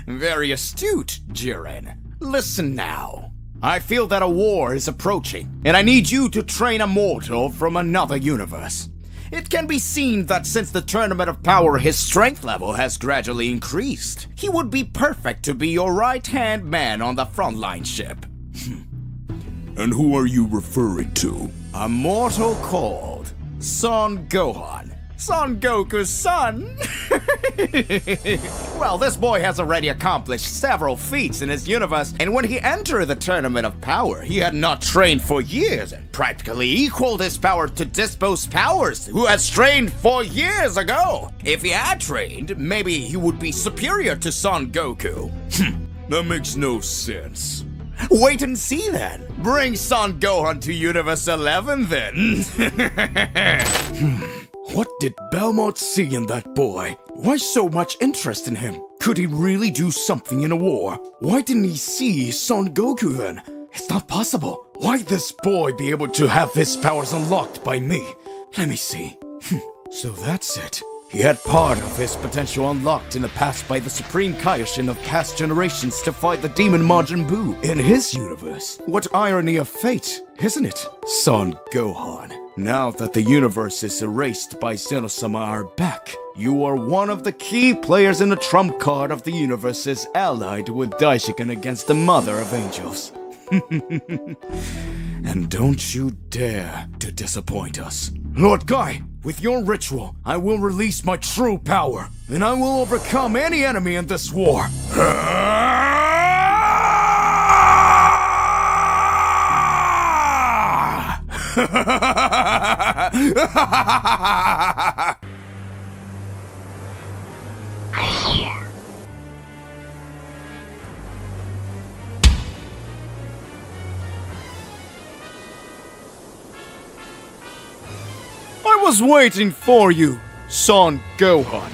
Very astute, Jiren. Listen now. I feel that a war is approaching, and I need you to train a mortal from another universe. It can be seen that since the Tournament of Power, his strength level has gradually increased. He would be perfect to be your right-hand man on the frontline ship. And who are you referring to? A mortal called Son Gohan. Son Goku's son. Well, this boy has already accomplished several feats in his universe, and when he entered the Tournament of Power, he had not trained for years and practically equaled his power to Dispo's powers, who has trained 4 years ago. If he had trained, maybe he would be superior to Son Goku. That makes no sense. Wait and see then. Bring Son Gohan to Universe 11 then. What did Belmont see in that boy? Why so much interest in him? Could he really do something in a war? Why didn't he see Son Goku then? It's not possible. Why this boy be able to have his powers unlocked by me? Let me see. So that's it. He had part of his potential unlocked in the past by the Supreme Kaioshin of past generations to fight the demon Majin Buu in his universe. What irony of fate, isn't it? Son Gohan. Now that the universe is erased by Zeno-sama are back, you are one of the key players in the trump card of the universes allied with Daishiken against the Mother of Angels. And don't you dare to disappoint us. Lord Guy, with your ritual, I will release my true power, and I will overcome any enemy in this war. I was waiting for you, Son Gohan.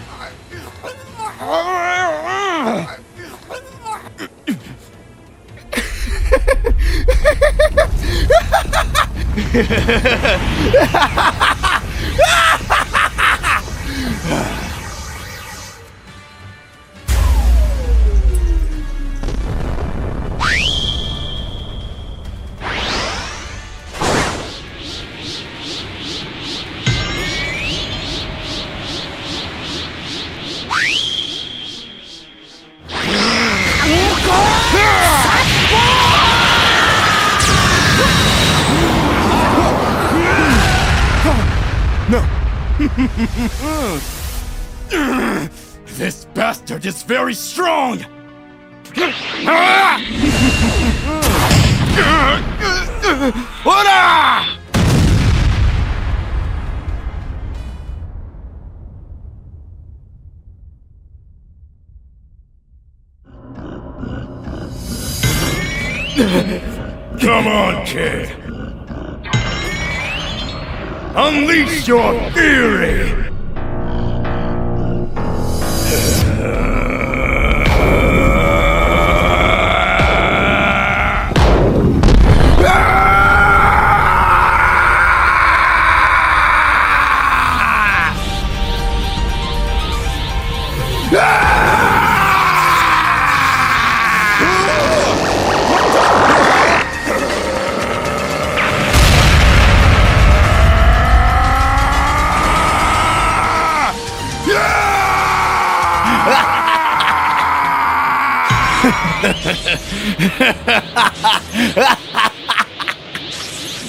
This bastard is very strong! Come on, kid. Unleash your fury!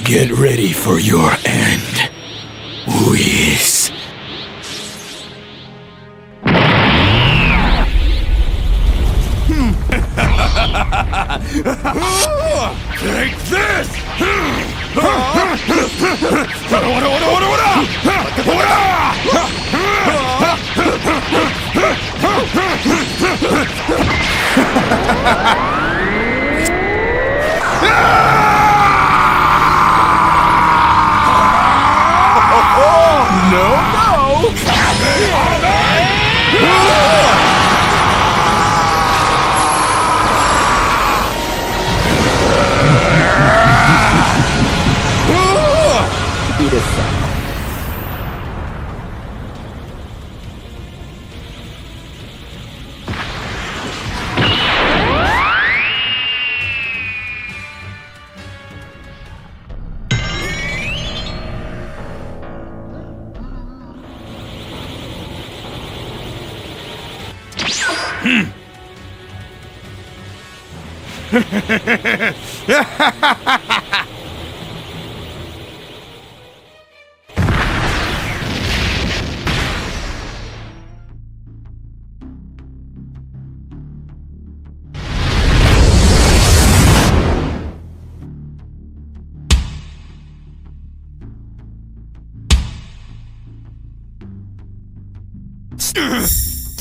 Get ready for your end, Whis. Take this!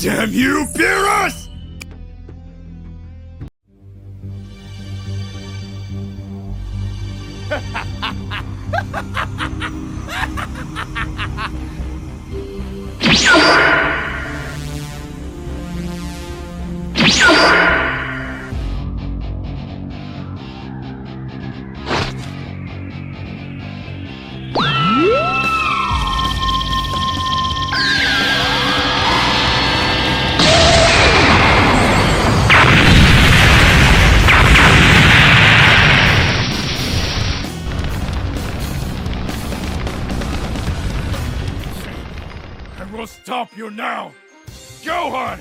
Damn you, Beerus! I will stop you now! Gohan!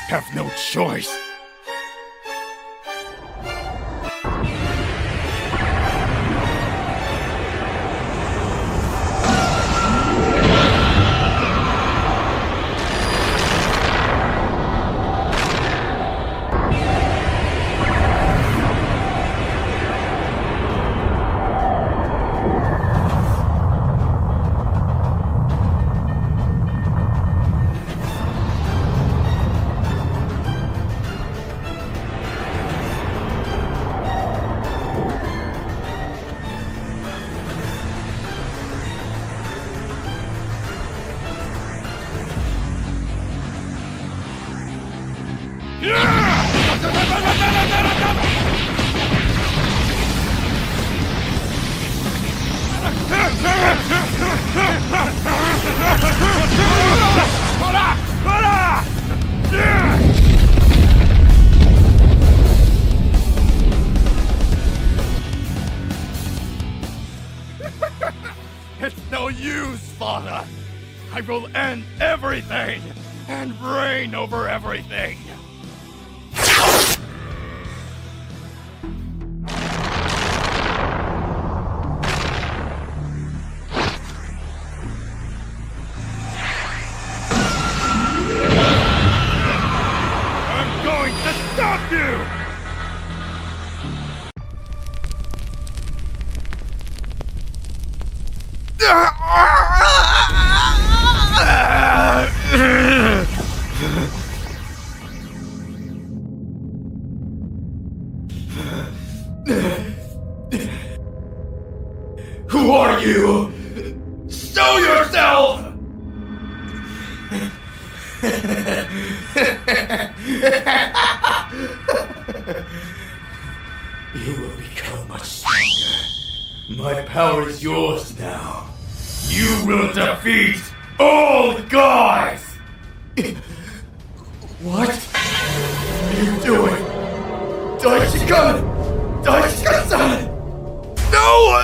Have no choice. It's no use, father. I will end everything and reign over everything. I'm going to stop you! Who are you? Show yourself! You will become much stronger. My power is yours now. You will defeat all gods! What are you doing? Daichikan! Daichikan-san! No!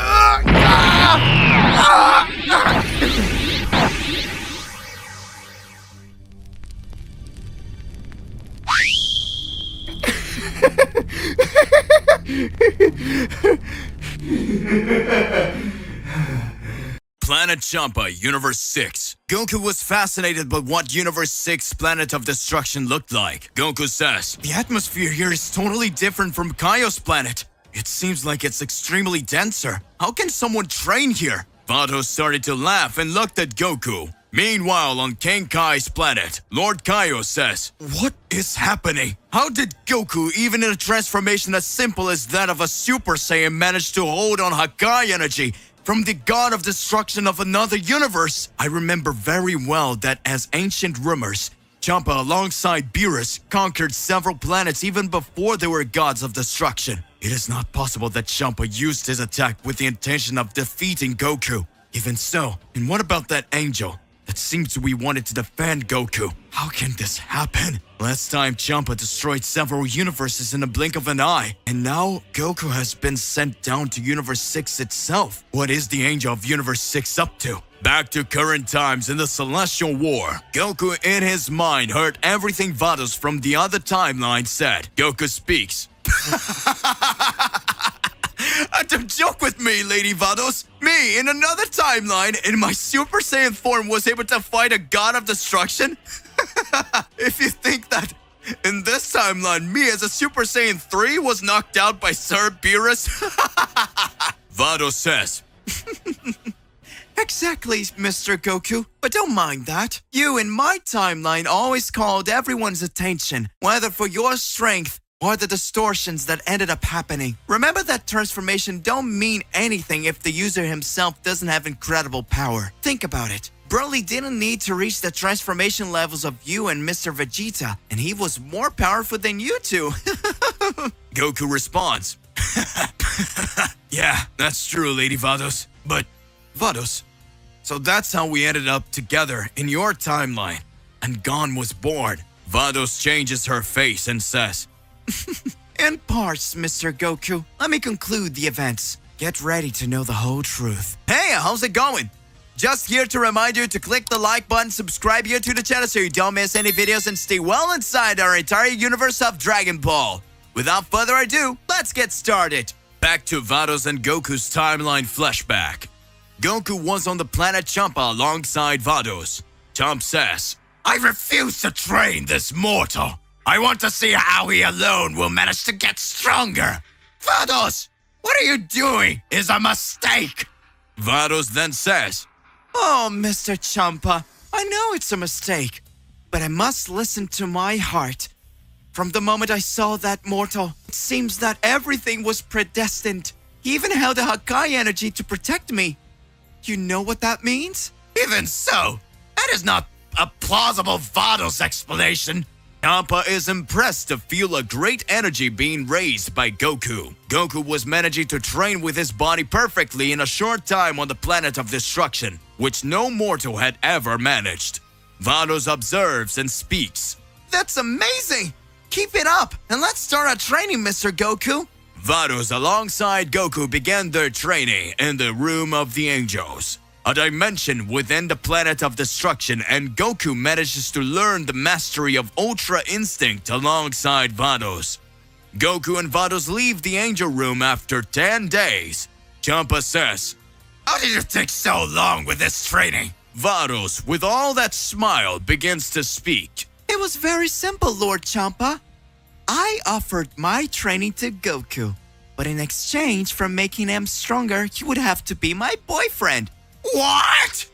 Planet Champa, Universe 6. Goku was fascinated by what Universe 6 Planet of Destruction looked like. Goku says, "The atmosphere here is totally different from Kaio's planet. It seems like it's extremely denser. How can someone train here?" Vados started to laugh and looked at Goku. Meanwhile, on Kenkai's planet, Lord Kaio says, "What is happening? How did Goku, even in a transformation as simple as that of a Super Saiyan, manage to hold on Hakai energy from the god of destruction of another universe?" I remember very well that as ancient rumors, Champa alongside Beerus conquered several planets even before they were gods of destruction. It is not possible that Champa used his attack with the intention of defeating Goku. Even so, and what about that angel that seemed to be wanted to defend Goku? How can this happen? Last time Champa destroyed several universes in a blink of an eye, and now Goku has been sent down to Universe 6 itself. What is the angel of Universe 6 up to? Back to current times in the Celestial War, Goku in his mind heard everything Vados from the other timeline said. Goku speaks. Don't joke with me, Lady Vados. Me, in another timeline, in my Super Saiyan form, was able to fight a god of destruction? If you think that in this timeline, me as a Super Saiyan 3 was knocked out by Sir Beerus? Vados says, "Exactly, Mr. Goku, but don't mind that. You in my timeline always called everyone's attention, whether for your strength or the distortions that ended up happening. Remember that transformation don't mean anything if the user himself doesn't have incredible power. Think about it. Broly didn't need to reach the transformation levels of you and Mr. Vegeta, and he was more powerful than you two." Goku responds, "Yeah, that's true, Lady Vados. But, Vados, so that's how we ended up together in your timeline, and Gon was born." Vados changes her face and says, "In parts, Mr. Goku. Let me conclude the events. Get ready to know the whole truth." Hey, how's it going? Just here to remind you to click the like button, subscribe here to the channel so you don't miss any videos, and stay well inside our entire universe of Dragon Ball. Without further ado, let's get started. Back to Vados and Goku's timeline flashback. Goku was on the planet Champa alongside Vados. Champ says, "I refuse to train this mortal. I want to see how he alone will manage to get stronger. Vados, what are you doing is a mistake." Vados then says, "Oh, Mr. Champa, I know it's a mistake, but I must listen to my heart. From the moment I saw that mortal, it seems that everything was predestined. He even held a Hakai energy to protect me. You know what that means?" Even so, that is not a plausible Vados explanation. Champa is impressed to feel a great energy being raised by Goku. Goku was managing to train with his body perfectly in a short time on the planet of destruction, which no mortal had ever managed. Vados observes and speaks. "That's amazing! Keep it up, and let's start our training, Mr. Goku." Vados alongside Goku began their training in the Room of the Angels, a dimension within the planet of destruction, and Goku manages to learn the mastery of Ultra Instinct alongside Vados. Goku and Vados leave the Angel Room after 10 days. Champa says, "How did you take so long with this training?" Vados, with all that smile, begins to speak. "It was very simple, Lord Champa. I offered my training to Goku, but in exchange for making him stronger, he would have to be my boyfriend." What?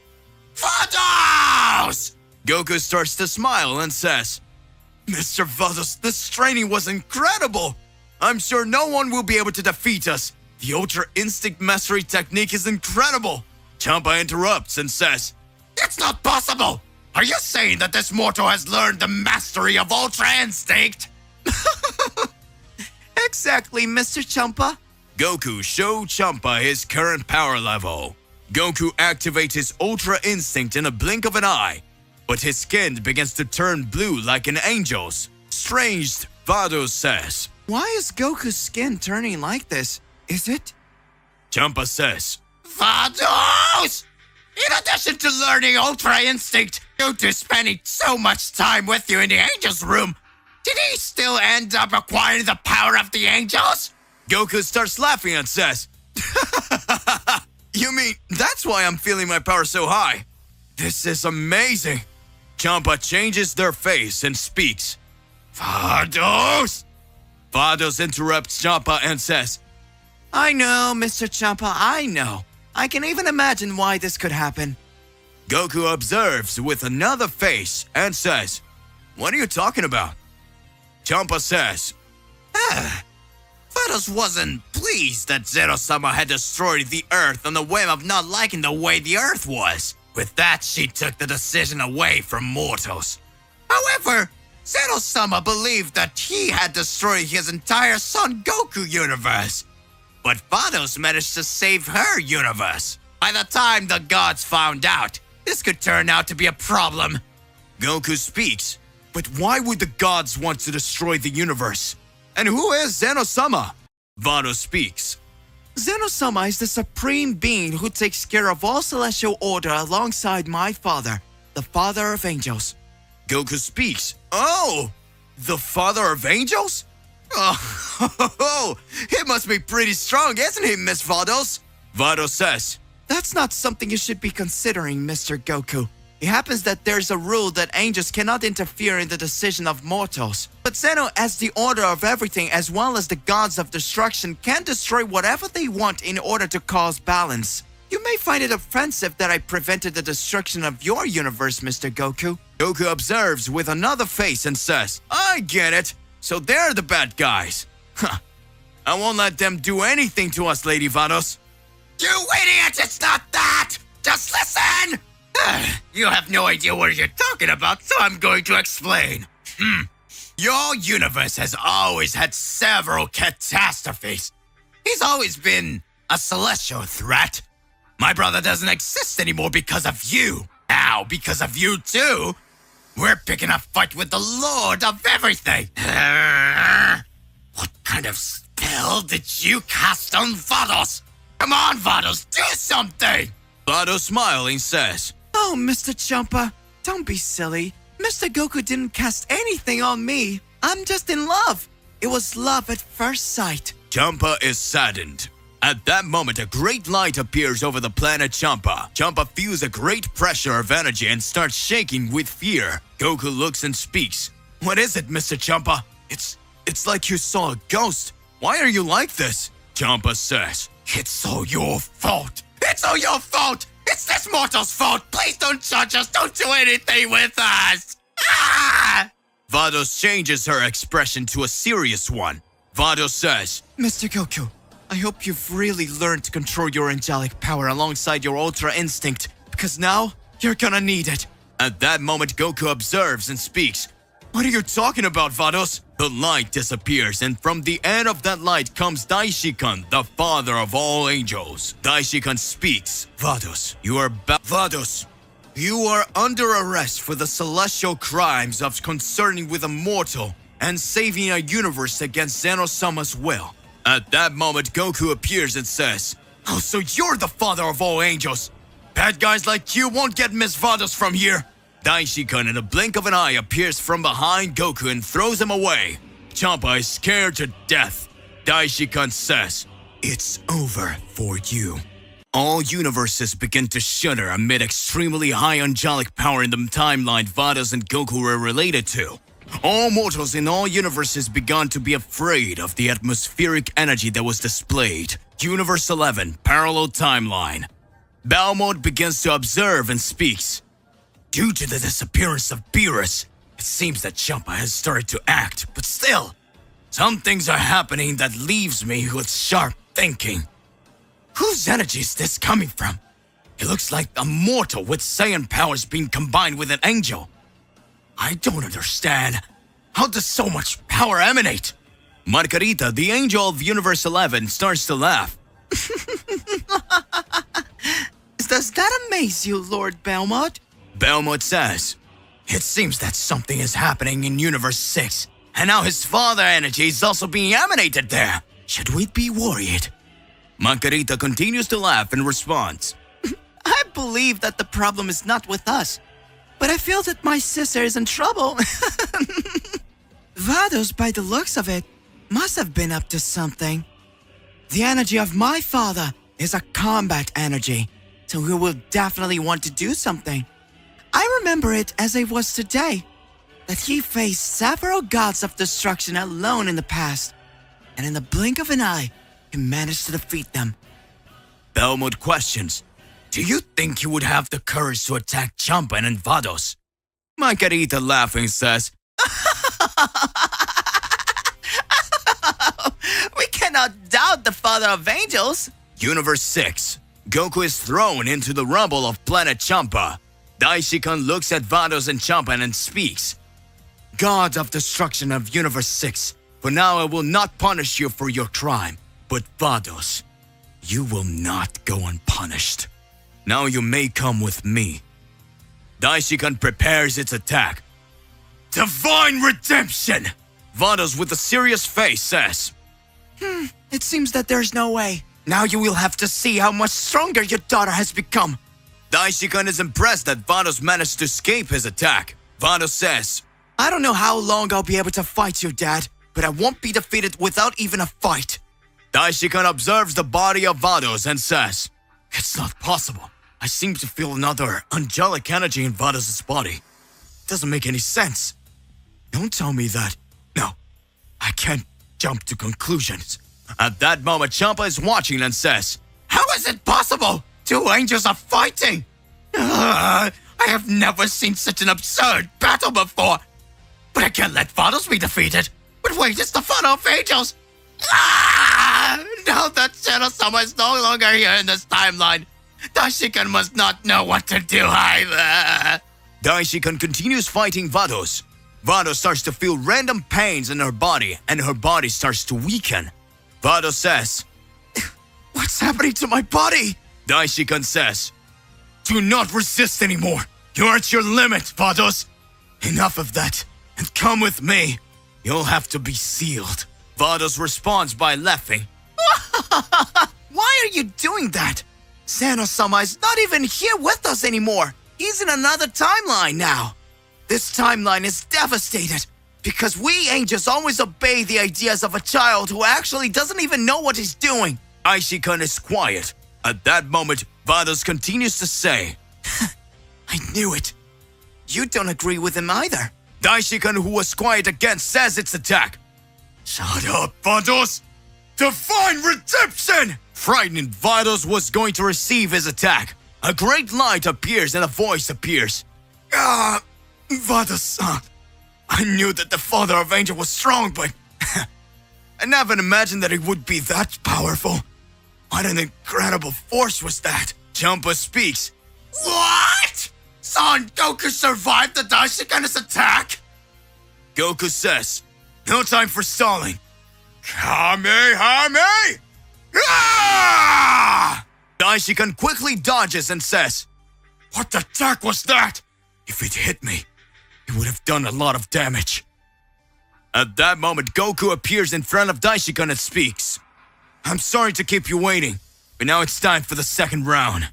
Vados! Goku starts to smile and says, "Mr. Vados, this training was incredible. I'm sure no one will be able to defeat us. The Ultra Instinct Mastery technique is incredible." Champa interrupts and says, "It's not possible. Are you saying that this mortal has learned the mastery of Ultra Instinct?" Exactly, Mr. Champa. Goku showed Champa his current power level. Goku activates his Ultra Instinct in a blink of an eye, but his skin begins to turn blue like an angel's. Strange, Vados says. Why is Goku's skin turning like this? Is it? Champa says, Vados! In addition to learning Ultra Instinct due to spending so much time with you in the Angel's room, did he still end up acquiring the power of the Angels? Goku starts laughing and says, You mean that's why I'm feeling my power so high? This is amazing. Champa changes their face and speaks. Vados! Vados interrupts Champa and says, I know, Mr. Champa, I know. I can even imagine why this could happen. Goku observes with another face and says, What are you talking about? Champa says, Vados wasn't pleased that Zero-sama had destroyed the Earth on the whim of not liking the way the Earth was. With that, she took the decision away from mortals. However, Zero-sama believed that he had destroyed his entire Son Goku universe. But Vados managed to save her universe. By the time the gods found out, this could turn out to be a problem. Goku speaks, but why would the gods want to destroy the universe? And who is Zeno-sama? Vados speaks. Zeno-sama is the supreme being who takes care of all celestial order alongside my father, the father of angels. Goku speaks. Oh, the father of angels? Oh, he must be pretty strong, isn't he, Miss Vados? Vados says, That's not something you should be considering, Mr. Goku. It happens that there's a rule that angels cannot interfere in the decision of mortals. But Zeno, as the order of everything as well as the gods of destruction, can destroy whatever they want in order to cause balance. You may find it offensive that I prevented the destruction of your universe, Mr. Goku. Goku observes with another face and says, I get it. So they're the bad guys. Huh. I won't let them do anything to us, Lady Vados. You idiot, it's not that! Just listen! You have no idea what you're talking about, so I'm going to explain. Your universe has always had several catastrophes. He's always been a celestial threat. My brother doesn't exist anymore because of you. Now, because of you too, we're picking a fight with the Lord of everything. What kind of spell did you cast on Vados? Come on, Vados, do something! Vados smiling says, Oh, Mr. Champa, don't be silly. Mr. Goku didn't cast anything on me. I'm just in love. It was love at first sight. Champa is saddened. At that moment, a great light appears over the planet Champa. Champa feels a great pressure of energy and starts shaking with fear. Goku looks and speaks. What is it, Mr. Champa? It's like you saw a ghost. Why are you like this? Champa says, It's all your fault. It's all your fault. It's this mortal's fault. Please don't judge us. Don't do anything with us. Ah! Vados changes her expression to a serious one. Vados says, Mr. Goku, I hope you've really learned to control your angelic power alongside your Ultra Instinct, because now you're gonna need it. At that moment, Goku observes and speaks. What are you talking about, Vados? The light disappears, and from the end of that light comes Daishikan, the father of all angels. Daishikan speaks. Vados, Vados, you are under arrest for the celestial crimes of concerning with a mortal and saving a universe against Zeno-sama's will. At that moment, Goku appears and says, Oh, so you're the father of all angels. Bad guys like you won't get Miss Vados from here. Daishikan in a blink of an eye appears from behind Goku and throws him away. Champa is scared to death. Daishikan says, It's over for you. All universes begin to shudder amid extremely high angelic power in the timeline Vados and Goku were related to. All mortals in all universes began to be afraid of the atmospheric energy that was displayed. Universe 11, Parallel Timeline. Belmont begins to observe and speaks. Due to the disappearance of Beerus, it seems that Champa has started to act, but still, some things are happening that leaves me with sharp thinking. Whose energy is this coming from? It looks like a mortal with Saiyan powers being combined with an angel. I don't understand. How does so much power emanate? Margarita, the angel of Universe 11, starts to laugh. Does that amaze you, Lord Belmont? Belmont says, It seems that something is happening in Universe 6, And now his father energy is also being emanated there. Should we be worried? Margarita continues to laugh and responds. I believe that the problem is not with us, but I feel that my sister is in trouble. Vados, by the looks of it, must have been up to something. The energy of my father is a combat energy, so he will definitely want to do something. I remember it as it was today, that he faced several gods of destruction alone in the past, and in the blink of an eye, he managed to defeat them. Belmont questions, do you think you would have the courage to attack Champan and Vados? Margarita laughing says, We cannot doubt the father of angels. Universe 6. Goku is thrown into the rubble of planet Champa. Daishikan looks at Vados and Champan and speaks. God of destruction of Universe 6, for now I will not punish you for your crime. But Vados, you will not go unpunished. Now you may come with me. Daishikan prepares its attack. Divine Redemption! Vados with a serious face says, It seems that there's no way. Now you will have to see how much stronger your daughter has become. Daishikan is impressed that Vados managed to escape his attack. Vados says, I don't know how long I'll be able to fight you, Dad, but I won't be defeated without even a fight. Daishikan observes the body of Vados and says, it's not possible. I seem to feel another angelic energy in Vados' body. Doesn't make any sense. Don't tell me that. No, I can't jump to conclusions. At that moment, Champa is watching and says, How is it possible? Two angels are fighting! I have never seen such an absurd battle before. But I can't let Vados be defeated. But wait, it's the father of angels! Now that Shiro-sama is no longer here in this timeline, Daishikan must not know what to do either. Daishikan continues fighting Vados. Vados starts to feel random pains in her body, and her body starts to weaken. Vados says, What's happening to my body? Daishikan says, do not resist anymore. You're at your limit, Vados. Enough of that, and come with me. You'll have to be sealed. Vados responds by laughing. Why are you doing that? Sano-sama is not even here with us anymore. He's in another timeline now. This timeline is devastated because we angels always obey the ideas of a child who actually doesn't even know what he's doing. Daishikan is quiet. At that moment, Vados continues to say, I knew it. You don't agree with him either. Daishikan, who was quiet again, says its attack. Shut up, Vados! Divine Redemption! Frightened, Vados was going to receive his attack. A great light appears and a voice appears. Vados-san. I knew that the father of Angel was strong, but I never imagined that he would be that powerful. What an incredible force was that? Champa speaks. What? Son Goku survived the Daishikan's attack? Goku says, no time for stalling. Kamehame! Ah! Daishikan quickly dodges and says, what attack was that? If it hit me, it would have done a lot of damage. At that moment, Goku appears in front of Daishikan and speaks. I'm sorry to keep you waiting, but now it's time for the second round.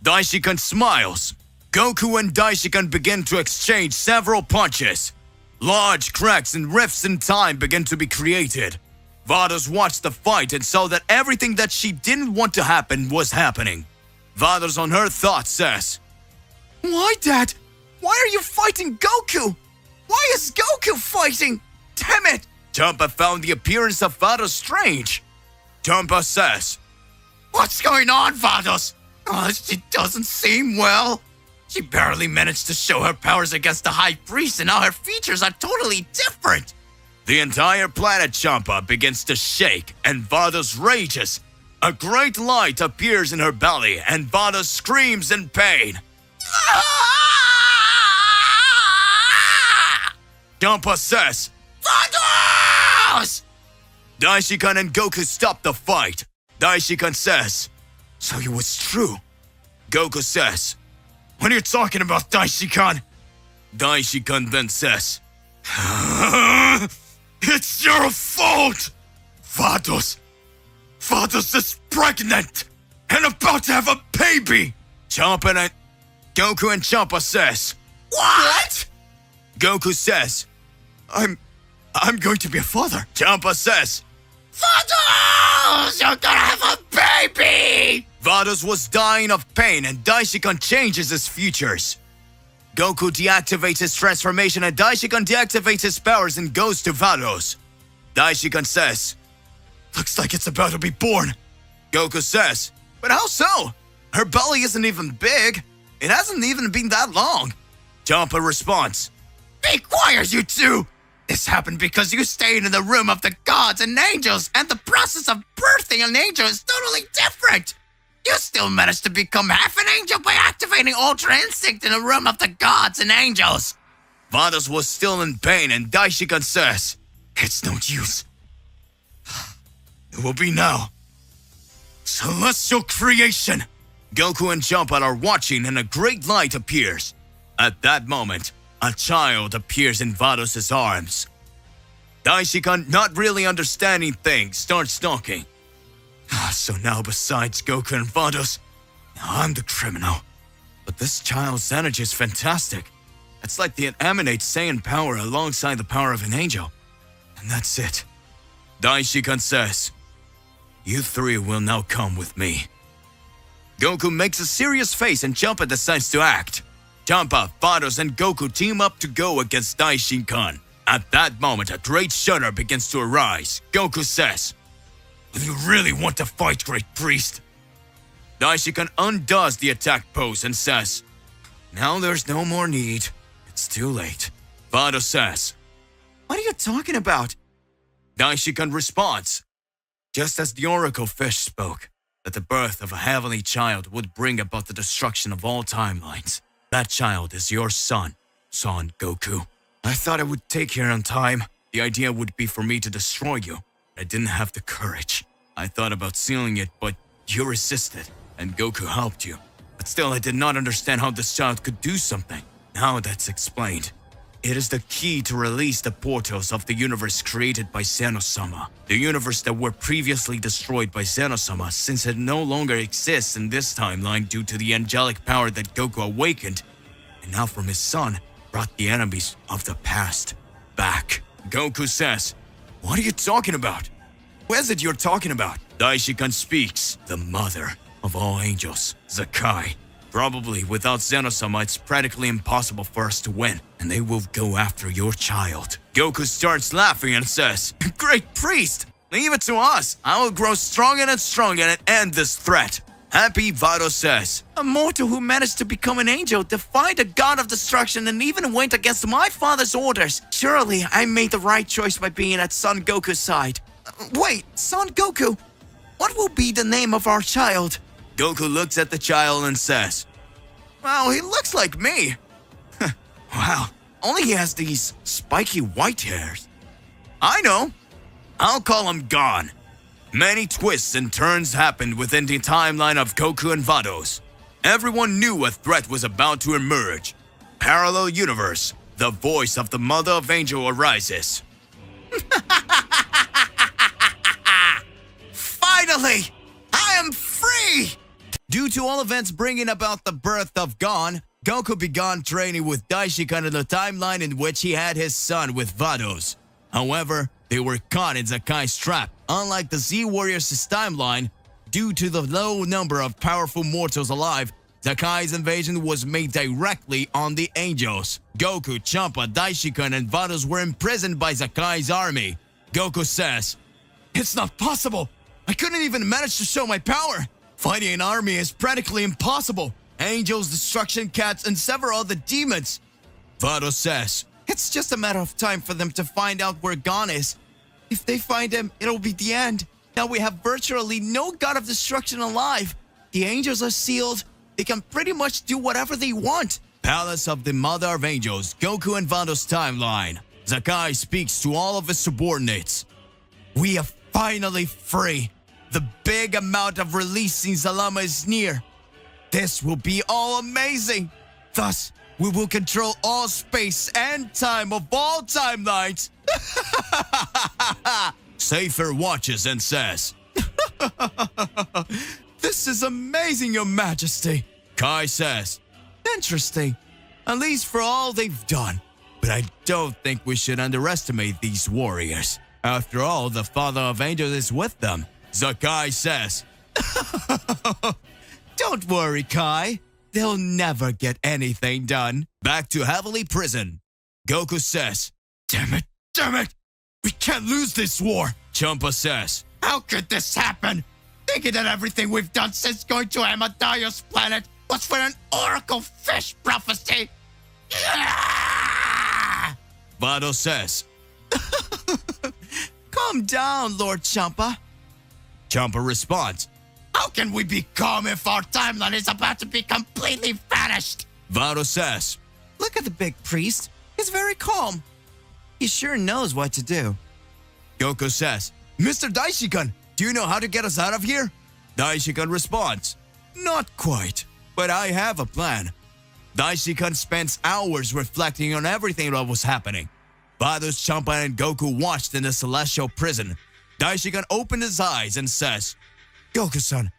Daishikan smiles. Goku and Daishikan begin to exchange several punches. Large cracks and rifts in time begin to be created. Vados watched the fight and saw that everything that she didn't want to happen was happening. Vados on her thought says, Why, Dad? Why are you fighting Goku? Why is Goku fighting? Damn it! Champa found the appearance of Vados strange. Champa says, What's going on, Vados? She doesn't seem well. She barely managed to show her powers against the High Priest, and now her features are totally different. The entire planet Champa begins to shake, and Vados rages. A great light appears in her belly, and Vados screams in pain. Champa says, Vados! Daishikan and Goku stop the fight. Daishikan says, so it was true. Goku says, what are you talking about, Daishikan? Daishikan then says, It's your fault! Vados is pregnant and about to have a baby! Goku and Champa says. What? Goku says, I'm going to be a father. Champa says, Vados, you're gonna have a baby! Vados was dying of pain and Daishikan changes his futures. Goku deactivates his transformation and Daishikan deactivates his powers and goes to Vados. Daishikan says, looks like it's about to be born. Goku says, but how so? Her belly isn't even big. It hasn't even been that long. Champa responds, Be quiet, you two! This happened because you stayed in the room of the gods and angels, and the process of birthing an angel is totally different! You still managed to become half an angel by activating Ultra Instinct in the room of the gods and angels! Vados was still in pain and Daishikan says, it's no use. It will be now. Celestial creation! Goku and Champa are watching and a great light appears. At that moment, a child appears in Vados' arms. Daishikan, not really understanding things, starts talking. So now besides Goku and Vados, I'm the criminal. But this child's energy is fantastic. It's like it emanates Saiyan power alongside the power of an angel. And that's it. Daishikan says, you three will now come with me. Goku makes a serious face and Champa decides to act. Champa, Vados, and Goku team up to go against Daishikan. At that moment, a great shudder begins to arise. Goku says, do you really want to fight, Great Priest? Daishikan undoes the attack pose and says, now there's no more need. It's too late. Vados says, what are you talking about? Daishikan responds, just as the Oracle Fish spoke, that the birth of a heavenly child would bring about the destruction of all timelines. That child is your son, Son Goku. I thought I would take here on time. The idea would be for me to destroy you. I didn't have the courage. I thought about sealing it, but you resisted, and Goku helped you. But still, I did not understand how this child could do something. Now that's explained. It is the key to release the portals of the universe created by Zeno-sama. The universe that were previously destroyed by Zeno-sama, since it no longer exists in this timeline due to the angelic power that Goku awakened, and now from his son, brought the enemies of the past back. Goku says, what are you talking about? Who is it you're talking about? Daishikan speaks, the mother of all angels, Zakai. Probably without Zeno-sama, it's practically impossible for us to win, and they will go after your child. Goku starts laughing and says, Great Priest, leave it to us. I will grow stronger and stronger and end this threat. Happy Vados says, a mortal who managed to become an angel, defied the god of destruction, and even went against my father's orders. Surely I made the right choice by being at Son Goku's side. Wait, Son Goku, what will be the name of our child? Goku looks at the child and says, wow, he looks like me. Wow, only he has these spiky white hairs. I know. I'll call him Gon. Many twists and turns happened within the timeline of Goku and Vados. Everyone knew a threat was about to emerge. Parallel universe, the voice of the Mother of Angel arises. Finally, I am free! Due to all events bringing about the birth of Gon, Goku began training with Daishikan in the timeline in which he had his son with Vados. However, they were caught in Zakai's trap. Unlike the Z-Warriors' timeline, due to the low number of powerful mortals alive, Zakai's invasion was made directly on the angels. Goku, Champa, Daishikan, and Vados were imprisoned by Zakai's army. Goku says, it's not possible! I couldn't even manage to show my power! Fighting an army is practically impossible. Angels, destruction cats, and several other demons. Vados says, it's just a matter of time for them to find out where Gon is. If they find him, it'll be the end. Now we have virtually no god of destruction alive. The angels are sealed. They can pretty much do whatever they want. Palace of the Mother of Angels, Goku and Vados timeline. Zakai speaks to all of his subordinates. We are finally free. The big amount of releasing Zalama is near. This will be all amazing. Thus, we will control all space and time of all timelines. Safer watches and says, This is amazing, Your Majesty. Kai says, Interesting. At least for all they've done. but I don't think we should underestimate these warriors. After all, the Father of Angels is with them. Zakai says, Don't worry, Kai. They'll never get anything done. back to Heavenly Prison. Goku says, Damn it! We can't lose this war! Champa says, How could this happen? Thinking that everything we've done since going to Amadayo's planet was for an oracle fish prophecy. Vado says, Calm down, Lord Champa. Champa responds, How can we be calm if our timeline is about to be completely vanished? Vado says, Look at the big priest. He's very calm. He sure knows what to do. Goku says, Mr. Daishikan, do you know how to get us out of here? Daishikan responds, Not quite, but I have a plan. Daishikan spends hours reflecting on everything that was happening. Vados, Champa, and Goku watched in the celestial prison. Daishikan opened his eyes and says, Goku-san,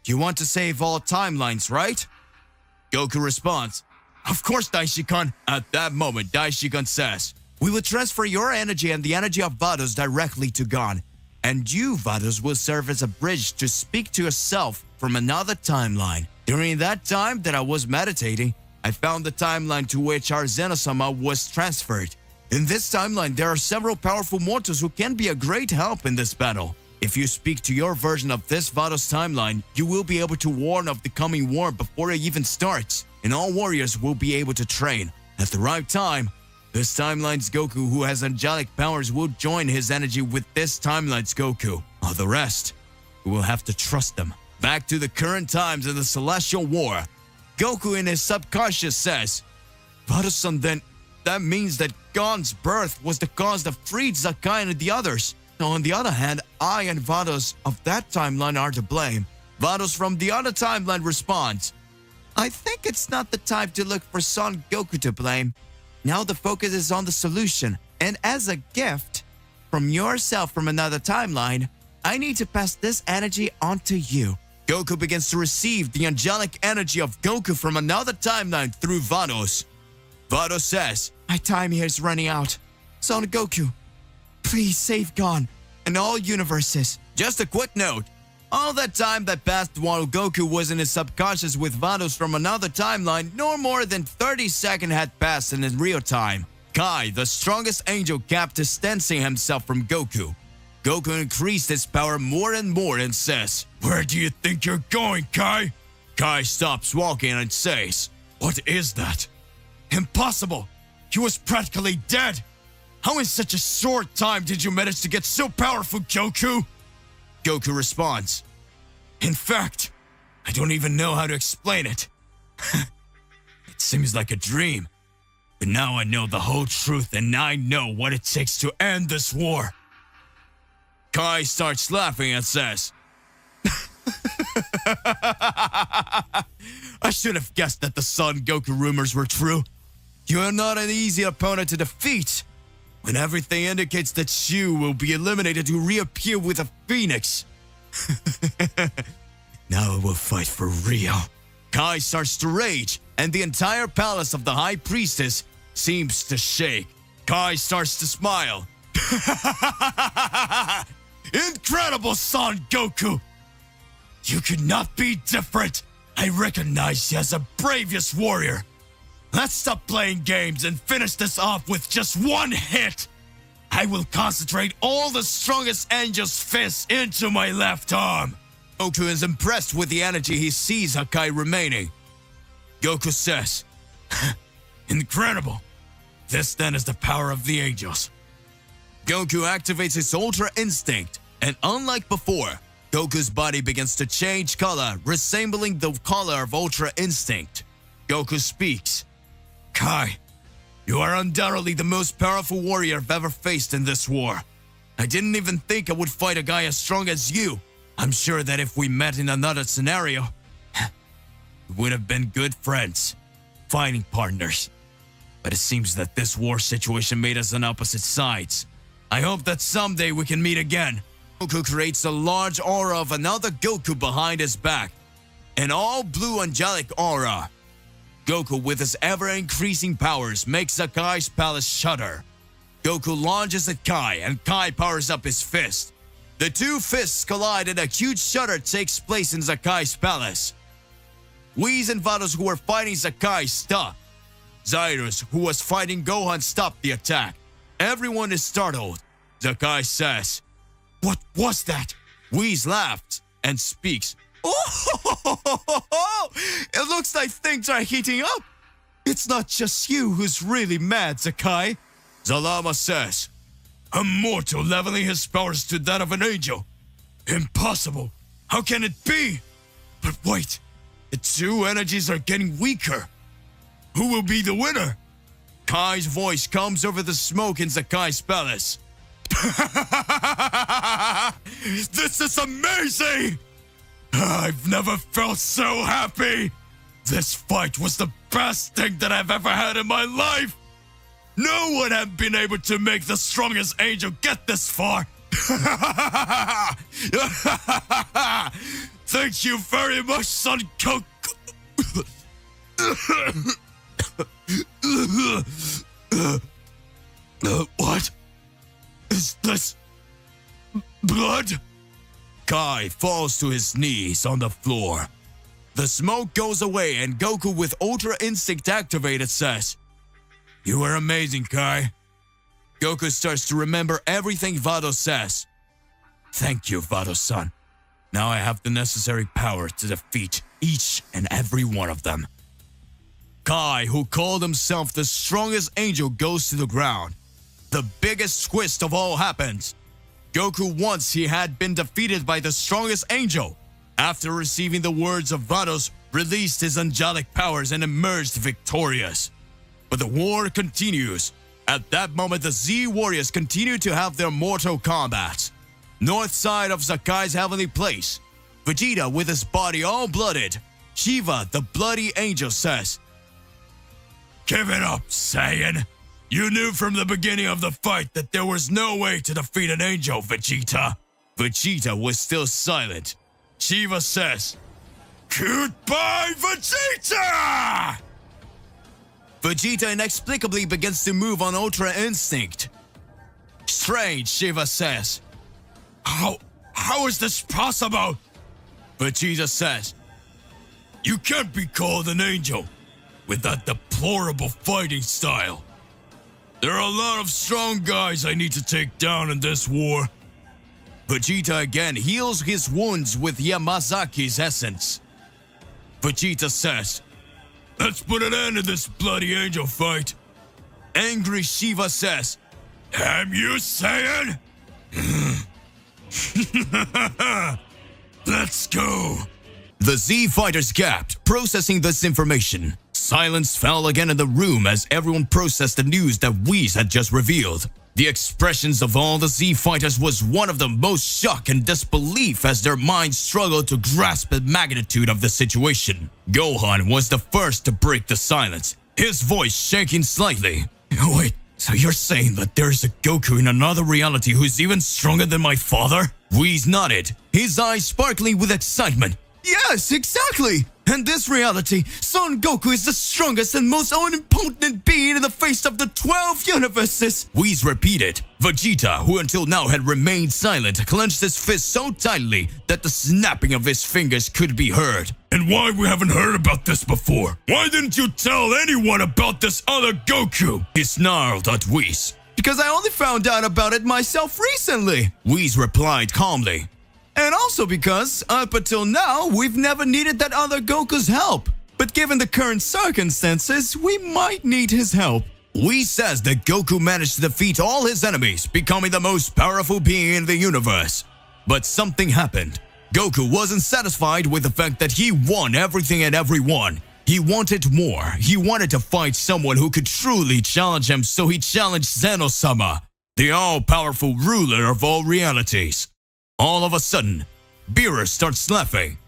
you want to save all timelines, right? Goku responds, Of course, Daishikan. At that moment, Daishikan says, We will transfer your energy and the energy of Vados directly to Gon. And you, Vados, will serve as a bridge to speak to yourself from another timeline. During that time that I was meditating, I found the timeline to which our Zenosama was transferred. In this timeline, there are several powerful mortals who can be a great help in this battle. If you speak to your version of this Vados timeline, you will be able to warn of the coming war before it even starts, and all warriors will be able to train. At the right time, this timeline's Goku, who has angelic powers, will join his energy with this timeline's Goku. All the rest, we will have to trust them. Back to the current times of the Celestial War. Goku in his subconscious says, Vados-san, then that means that Gon's birth was the cause that freed Zakai and the others. Now, on the other hand, I and Vados of that timeline are to blame. Vados from the other timeline responds, I think it's not the time to look for Son Goku to blame. Now the focus is on the solution. And as a gift from yourself from another timeline, I need to pass this energy on to you. Goku begins to receive the angelic energy of Goku from another timeline through Vados. Vados says, My time here is running out. Son Goku, please save Gon and all universes. Just a quick note. All that time that passed while Goku was in his subconscious with Vados from another timeline, no more than 30 seconds had passed in his real time. Kai, the strongest angel, kept distancing himself from Goku. Goku increased his power more and more and says, Where do you think you're going, Kai? Kai stops walking and says, What is that? Impossible! He was practically dead! How in such a short time did you manage to get so powerful, Goku? Goku responds, In fact, I don't even know how to explain it. It seems like a dream. But now I know the whole truth and I know what it takes to end this war. Kai starts laughing and says, I should have guessed that the Son Goku rumors were true. You are not an easy opponent to defeat. When everything indicates that you will be eliminated to reappear with a phoenix. Now I will fight for real. Kai starts to rage, and the entire palace of the High Priestess seems to shake. Kai starts to smile. Incredible, Son Goku! You could not be different. I recognize you as the bravest warrior. Let's stop playing games and finish this off with just one hit. I will concentrate all the strongest angel's fists into my left arm. Goku is impressed with the energy he sees Hakai remaining. Goku says, Incredible. This then is the power of the angels. Goku activates his Ultra Instinct, and unlike before, Goku's body begins to change color, resembling the color of Ultra Instinct. Goku speaks. Kai, you are undoubtedly the most powerful warrior I've ever faced in this war. I didn't even think I would fight a guy as strong as you. I'm sure that if we met in another scenario, we would have been good friends, fighting partners. But it seems that this war situation made us on opposite sides. I hope that someday we can meet again. Goku creates a large aura of another Goku behind his back. An all-blue angelic aura. Goku, with his ever-increasing powers, makes Zakai's palace shudder. Goku launches at Kai, and Kai powers up his fist. The two fists collide and a huge shudder takes place in Zakai's palace. Whis and Vados, who were fighting Zakai, stop. Zyrus, who was fighting Gohan, stopped the attack. Everyone is startled. Zakai says, "What was that?" Whis laughed and speaks. "Oh, it looks like things are heating up. It's not just you who's really mad, Zakai." Zalama says, "A mortal leveling his powers to that of an angel? Impossible. How can it be? But wait, the two energies are getting weaker. Who will be the winner?" Kai's voice comes over the smoke in Zakai's palace. "This is amazing! I've never felt so happy! This fight was the best thing that I've ever had in my life! No one had been able to make the strongest angel get this far! Thank you very much, Son Goku!" What? Is this blood? Kai falls to his knees on the floor. The smoke goes away and Goku, with Ultra Instinct activated, says, "You are amazing, Kai." Goku starts to remember everything Vados says. "Thank you, Vados-san. Now I have the necessary power to defeat each and every one of them." Kai, who called himself the strongest angel, goes to the ground. The biggest twist of all happens. Goku, once he had been defeated by the strongest angel, after receiving the words of Vados, released his angelic powers and emerged victorious. But the war continues. At that moment, the Z Warriors continue to have their mortal combats. North side of Zakai's heavenly place, Vegeta, with his body all blooded. Shiva, the bloody angel, says, "Give it up, Saiyan. You knew from the beginning of the fight that there was no way to defeat an angel, Vegeta." Vegeta was still silent. Shiva says, "Goodbye, Vegeta!" Vegeta inexplicably begins to move on Ultra Instinct. "Strange," Shiva says. How is this possible?" Vegeta says, "You can't be called an angel with that deplorable fighting style. There are a lot of strong guys I need to take down in this war." Vegeta again heals his wounds with Yamazaki's essence. Vegeta says, "Let's put an end to this bloody angel fight." Angry Shiva says, "Am you Saiyan?" "Let's go." The Z fighters gasped, processing this information. Silence fell again in the room as everyone processed the news that Whis had just revealed. The expressions of all the Z fighters was one of the most shock and disbelief as their minds struggled to grasp the magnitude of the situation. Gohan was the first to break the silence, his voice shaking slightly. "Wait, so you're saying that there's a Goku in another reality who's even stronger than my father?" Whis nodded, his eyes sparkling with excitement. "Yes, exactly! In this reality, Son Goku is the strongest and most omnipotent being in the face of the 12 universes!" Whis repeated. Vegeta, who until now had remained silent, clenched his fist so tightly that the snapping of his fingers could be heard. "And why we haven't heard about this before? Why didn't you tell anyone about this other Goku?" He snarled at Whis. "Because I only found out about it myself recently," Whis replied calmly. "And also because, up until now, we've never needed that other Goku's help. But given the current circumstances, we might need his help." Whis says that Goku managed to defeat all his enemies, becoming the most powerful being in the universe. But something happened. Goku wasn't satisfied with the fact that he won everything and everyone. He wanted more. He wanted to fight someone who could truly challenge him, so he challenged Zeno-sama, the all-powerful ruler of all realities. All of a sudden, Beerus starts laughing.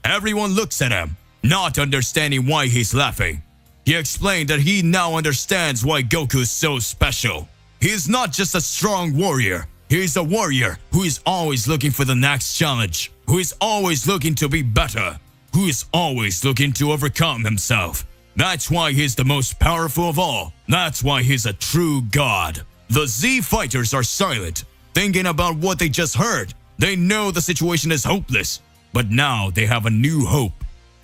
Everyone looks at him, not understanding why he's laughing. He explained that he now understands why Goku is so special. He is not just a strong warrior. He is a warrior who is always looking for the next challenge, who is always looking to be better, who is always looking to overcome himself. That's why he's the most powerful of all. That's why he's a true god. The Z fighters are silent, thinking about what they just heard. They know the situation is hopeless, but now they have a new hope.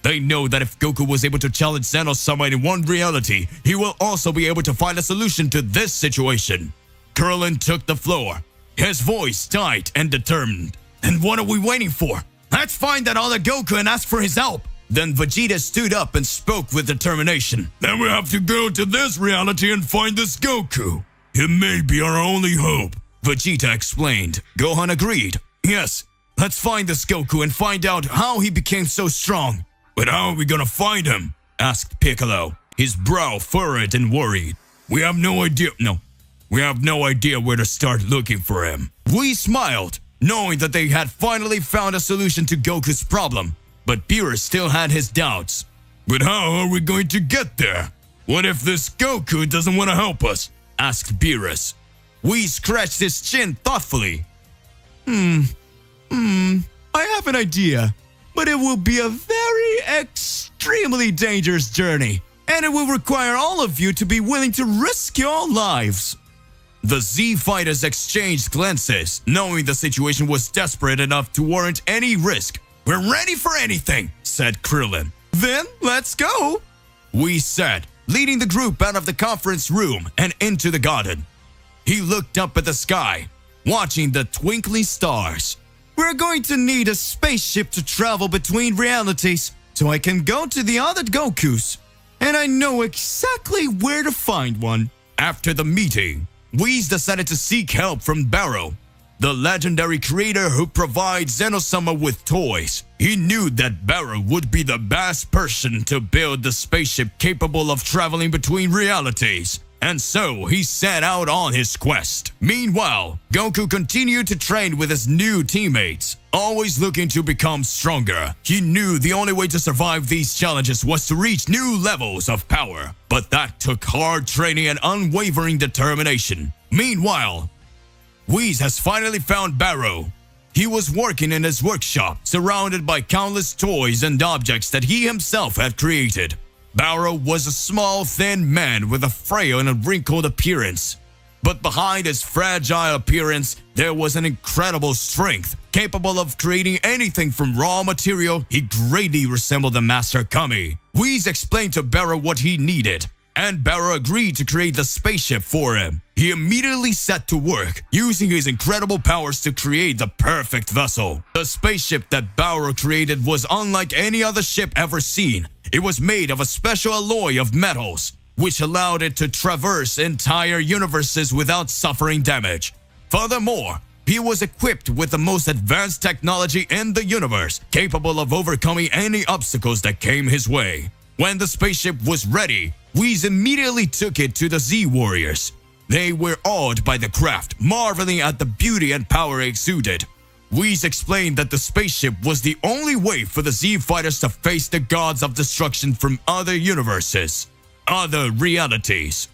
They know that if Goku was able to challenge Zeno-sama in one reality, he will also be able to find a solution to this situation. Krillin took the floor, his voice tight and determined. And what are we waiting for? Let's find that other Goku and ask for his help. Then Vegeta stood up and spoke with determination. Then we have to go to this reality and find this Goku. It may be our only hope. Vegeta explained. Gohan agreed. Yes, let's find this Goku and find out how he became so strong. But how are we gonna find him? Asked Piccolo, his brow furrowed and worried. We have no idea where to start looking for him. We smiled, knowing that they had finally found a solution to Goku's problem. But Beerus still had his doubts. But how are we going to get there? What if this Goku doesn't want to help us? Asked Beerus. Whis scratched his chin thoughtfully. I have an idea. But it will be a very extremely dangerous journey. And it will require all of you to be willing to risk your lives. The Z fighters exchanged glances, knowing the situation was desperate enough to warrant any risk. We're ready for anything, said Krillin. Then let's go, we said, leading the group out of the conference room and into the garden. He looked up at the sky, watching the twinkling stars. We're going to need a spaceship to travel between realities, so I can go to the other Gokus. And I know exactly where to find one. After the meeting, Whis decided to seek help from Barrow, the legendary creator who provides Zeno-sama with toys. He knew that Barrow would be the best person to build the spaceship capable of traveling between realities. And so he set out on his quest. Meanwhile, Goku continued to train with his new teammates, always looking to become stronger. He knew the only way to survive these challenges was to reach new levels of power, but that took hard training and unwavering determination. Meanwhile, Whis has finally found Barrow. He was working in his workshop, surrounded by countless toys and objects that he himself had created. Barrow was a small, thin man with a frail and a wrinkled appearance. But behind his fragile appearance, there was an incredible strength. Capable of creating anything from raw material, he greatly resembled the Master Kami. Whis explained to Barrow what he needed, and Barrow agreed to create the spaceship for him. He immediately set to work, using his incredible powers to create the perfect vessel. The spaceship that Barrow created was unlike any other ship ever seen. It was made of a special alloy of metals, which allowed it to traverse entire universes without suffering damage. Furthermore, he was equipped with the most advanced technology in the universe, capable of overcoming any obstacles that came his way. When the spaceship was ready, Whis immediately took it to the Z Warriors. They were awed by the craft, marveling at the beauty and power it exuded. Whis explained that the spaceship was the only way for the Z fighters to face the gods of destruction from other universes, other realities.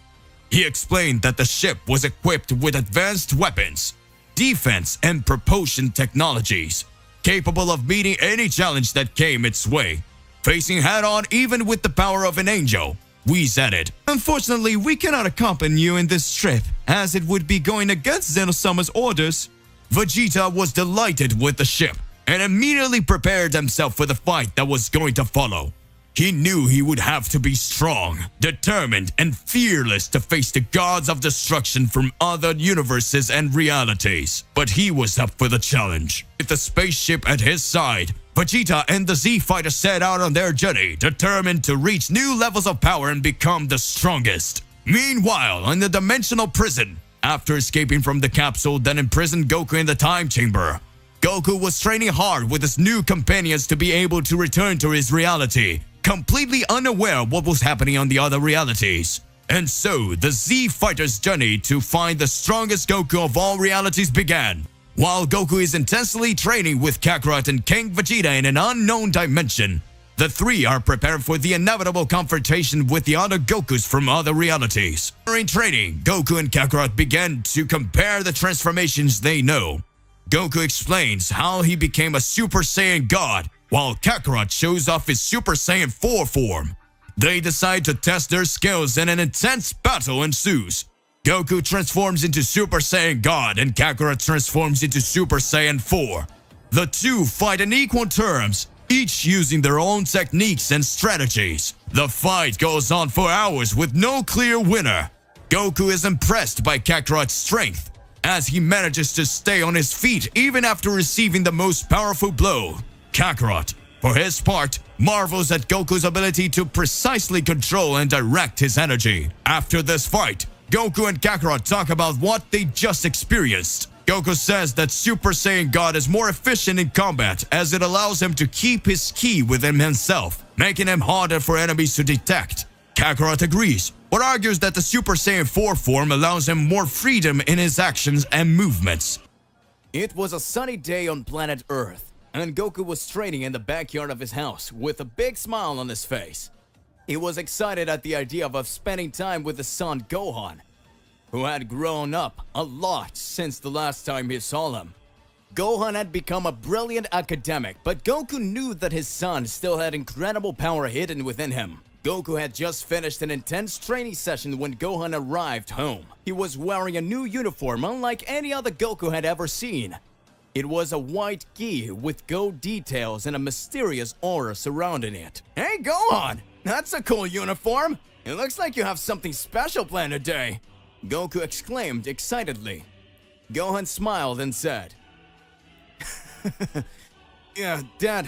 He explained that the ship was equipped with advanced weapons, defense and propulsion technologies, capable of meeting any challenge that came its way, facing head-on even with the power of an angel. Whis added, "Unfortunately, we cannot accompany you in this trip, as it would be going against Zeno-sama's orders." Vegeta was delighted with the ship and immediately prepared himself for the fight that was going to follow. He knew he would have to be strong, determined, and fearless to face the gods of destruction from other universes and realities. But he was up for the challenge. With the spaceship at his side, Vegeta and the Z fighter set out on their journey, determined to reach new levels of power and become the strongest. Meanwhile, in the dimensional prison, after escaping from the capsule that imprisoned Goku in the time chamber, Goku was training hard with his new companions to be able to return to his reality, completely unaware of what was happening on the other realities. And so, the Z fighters' journey to find the strongest Goku of all realities began. While Goku is intensely training with Kakarot and King Vegeta in an unknown dimension, The three are prepared for the inevitable confrontation with the other Gokus from other realities. During training, Goku and Kakarot begin to compare the transformations they know. Goku explains how he became a Super Saiyan God, while Kakarot shows off his Super Saiyan 4 form. They decide to test their skills and an intense battle ensues. Goku transforms into Super Saiyan God and Kakarot transforms into Super Saiyan 4. The two fight in equal terms, each using their own techniques and strategies. The fight goes on for hours with no clear winner. Goku is impressed by Kakarot's strength, as he manages to stay on his feet even after receiving the most powerful blow. Kakarot, for his part, marvels at Goku's ability to precisely control and direct his energy. After this fight, Goku and Kakarot talk about what they just experienced. Goku says that Super Saiyan God is more efficient in combat as it allows him to keep his ki within himself, making him harder for enemies to detect. Kakarot agrees, but argues that the Super Saiyan 4 form allows him more freedom in his actions and movements. It was a sunny day on planet Earth, and Goku was training in the backyard of his house with a big smile on his face. He was excited at the idea of spending time with his son Gohan, who had grown up a lot since the last time he saw him. Gohan had become a brilliant academic, but Goku knew that his son still had incredible power hidden within him. Goku had just finished an intense training session when Gohan arrived home. He was wearing a new uniform unlike any other Goku had ever seen. It was a white gi with gold details and a mysterious aura surrounding it. Hey Gohan, that's a cool uniform. It looks like you have something special planned today, Goku exclaimed excitedly. Gohan smiled and said, Yeah, Dad,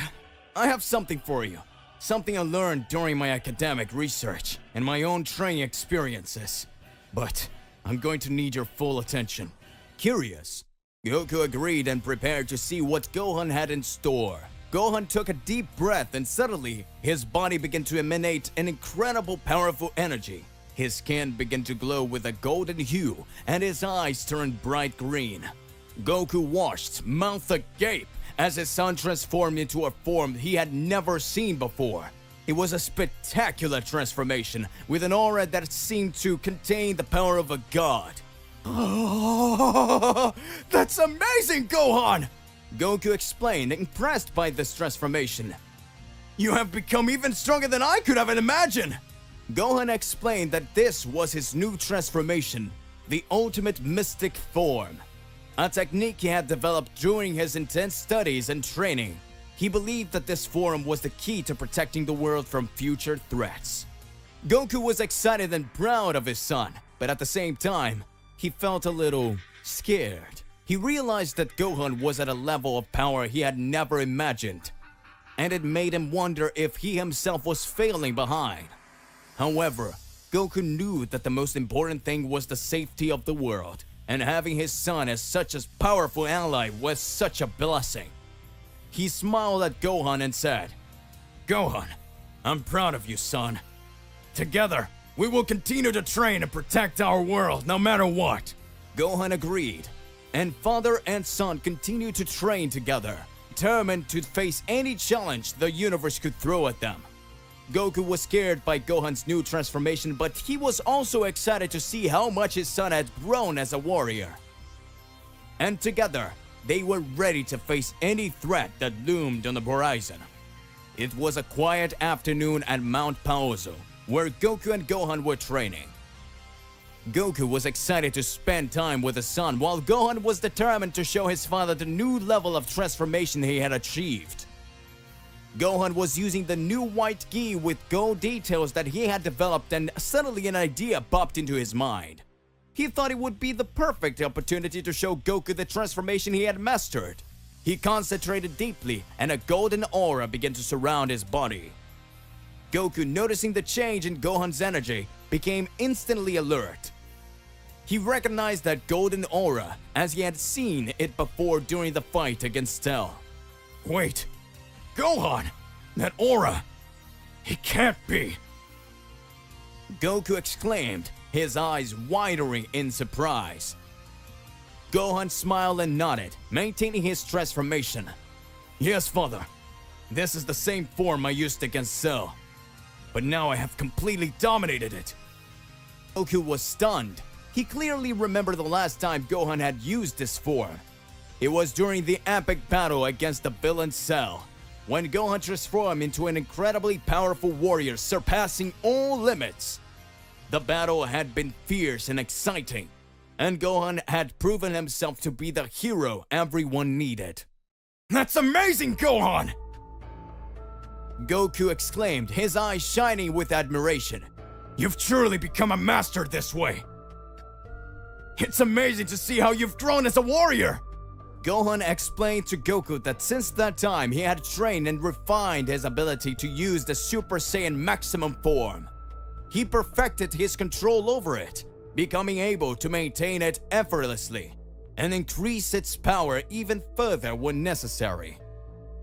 I have something for you. Something I learned during my academic research and my own training experiences. But I'm going to need your full attention. Curious, Goku agreed and prepared to see what Gohan had in store. Gohan took a deep breath and suddenly his body began to emanate an incredible powerful energy. His skin began to glow with a golden hue and his eyes turned bright green. Goku watched, mouth agape, as his son transformed into a form he had never seen before. It was a spectacular transformation with an aura that seemed to contain the power of a god. Oh, that's amazing, Gohan! Goku explained, impressed by this transformation. You have become even stronger than I could have imagined! Gohan explained that this was his new transformation, the ultimate mystic form, a technique he had developed during his intense studies and training. He believed that this form was the key to protecting the world from future threats. Goku was excited and proud of his son, but at the same time, he felt a little scared. He realized that Gohan was at a level of power he had never imagined, and it made him wonder if he himself was failing behind. However, Goku knew that the most important thing was the safety of the world, and having his son as such a powerful ally was such a blessing. He smiled at Gohan and said, Gohan, I'm proud of you, son. Together, we will continue to train and protect our world no matter what. Gohan agreed, and father and son continued to train together, determined to face any challenge the universe could throw at them. Goku was scared by Gohan's new transformation, but he was also excited to see how much his son had grown as a warrior. And together, they were ready to face any threat that loomed on the horizon. It was a quiet afternoon at Mount Paozu, where Goku and Gohan were training. Goku was excited to spend time with his son, while Gohan was determined to show his father the new level of transformation he had achieved. Gohan was using the new white gi with gold details that he had developed, and suddenly an idea popped into his mind. He thought it would be the perfect opportunity to show Goku the transformation he had mastered. He concentrated deeply, and a golden aura began to surround his body. Goku, noticing the change in Gohan's energy, became instantly alert. He recognized that golden aura as he had seen it before during the fight against Cell. Wait, Gohan! That aura! It can't be! Goku exclaimed, his eyes widening in surprise. Gohan smiled and nodded, maintaining his transformation. Yes, father. This is the same form I used against Cell. But now I have completely dominated it. Goku was stunned. He clearly remembered the last time Gohan had used this form. It was during the epic battle against the villain Cell, when Gohan transformed into an incredibly powerful warrior surpassing all limits. The battle had been fierce and exciting, and Gohan had proven himself to be the hero everyone needed. That's amazing, Gohan! Goku exclaimed, his eyes shining with admiration. You've truly become a master this way. It's amazing to see how you've grown as a warrior. Gohan explained to Goku that since that time he had trained and refined his ability to use the Super Saiyan maximum form. He perfected his control over it, becoming able to maintain it effortlessly and increase its power even further when necessary.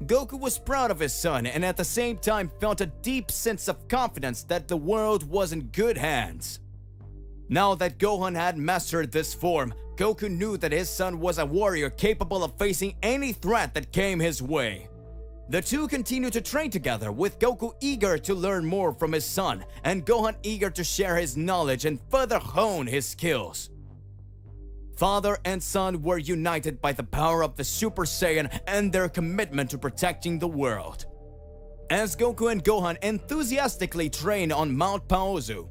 Goku was proud of his son and at the same time felt a deep sense of confidence that the world was in good hands. Now that Gohan had mastered this form, Goku knew that his son was a warrior capable of facing any threat that came his way. The two continued to train together, with Goku eager to learn more from his son, and Gohan eager to share his knowledge and further hone his skills. Father and son were united by the power of the Super Saiyan and their commitment to protecting the world. As Goku and Gohan enthusiastically trained on Mount Paozu,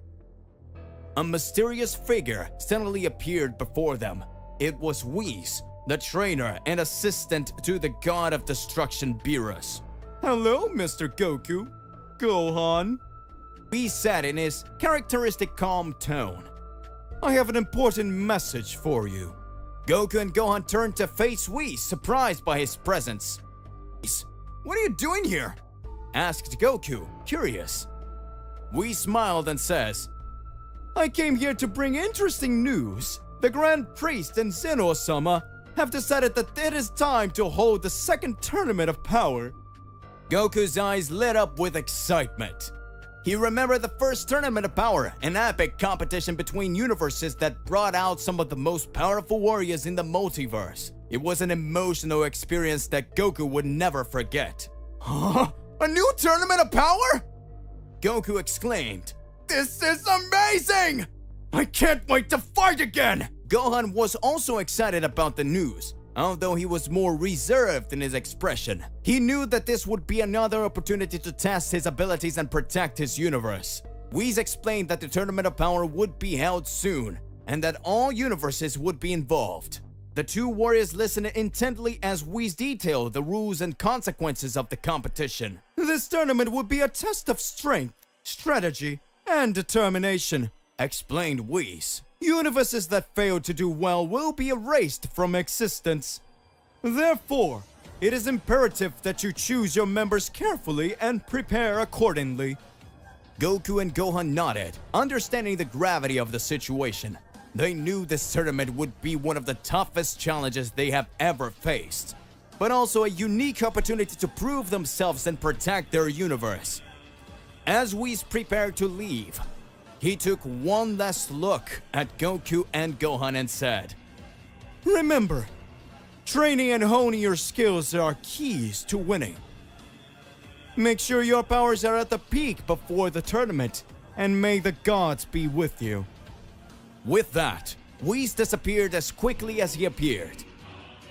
a mysterious figure suddenly appeared before them. It was Whis, the trainer and assistant to the God of Destruction Beerus. Hello, Mr. Goku. Gohan. Whis said in his characteristic calm tone. I have an important message for you. Goku and Gohan turned to face Whis, surprised by his presence. Whis, what are you doing here? Asked Goku, curious. Whis smiled and says, I came here to bring interesting news. The Grand Priest and Zeno-sama have decided that it is time to hold the second tournament of power. Goku's eyes lit up with excitement. He remembered the first tournament of power, an epic competition between universes that brought out some of the most powerful warriors in the multiverse. It was an emotional experience that Goku would never forget. Huh? A new tournament of power? Goku exclaimed. This is amazing! I can't wait to fight again! Gohan was also excited about the news, although he was more reserved in his expression. He knew that this would be another opportunity to test his abilities and protect his universe. Whis explained that the Tournament of Power would be held soon, and that all universes would be involved. The two warriors listened intently as Whis detailed the rules and consequences of the competition. This tournament would be a test of strength, strategy, and determination, explained Whis. Universes that fail to do well will be erased from existence. Therefore, it is imperative that you choose your members carefully and prepare accordingly. Goku and Gohan nodded, understanding the gravity of the situation. They knew this tournament would be one of the toughest challenges they have ever faced, but also a unique opportunity to prove themselves and protect their universe. As Whis prepared to leave, he took one last look at Goku and Gohan and said, Remember, training and honing your skills are keys to winning. Make sure your powers are at the peak before the tournament, and may the gods be with you. With that, Whis disappeared as quickly as he appeared,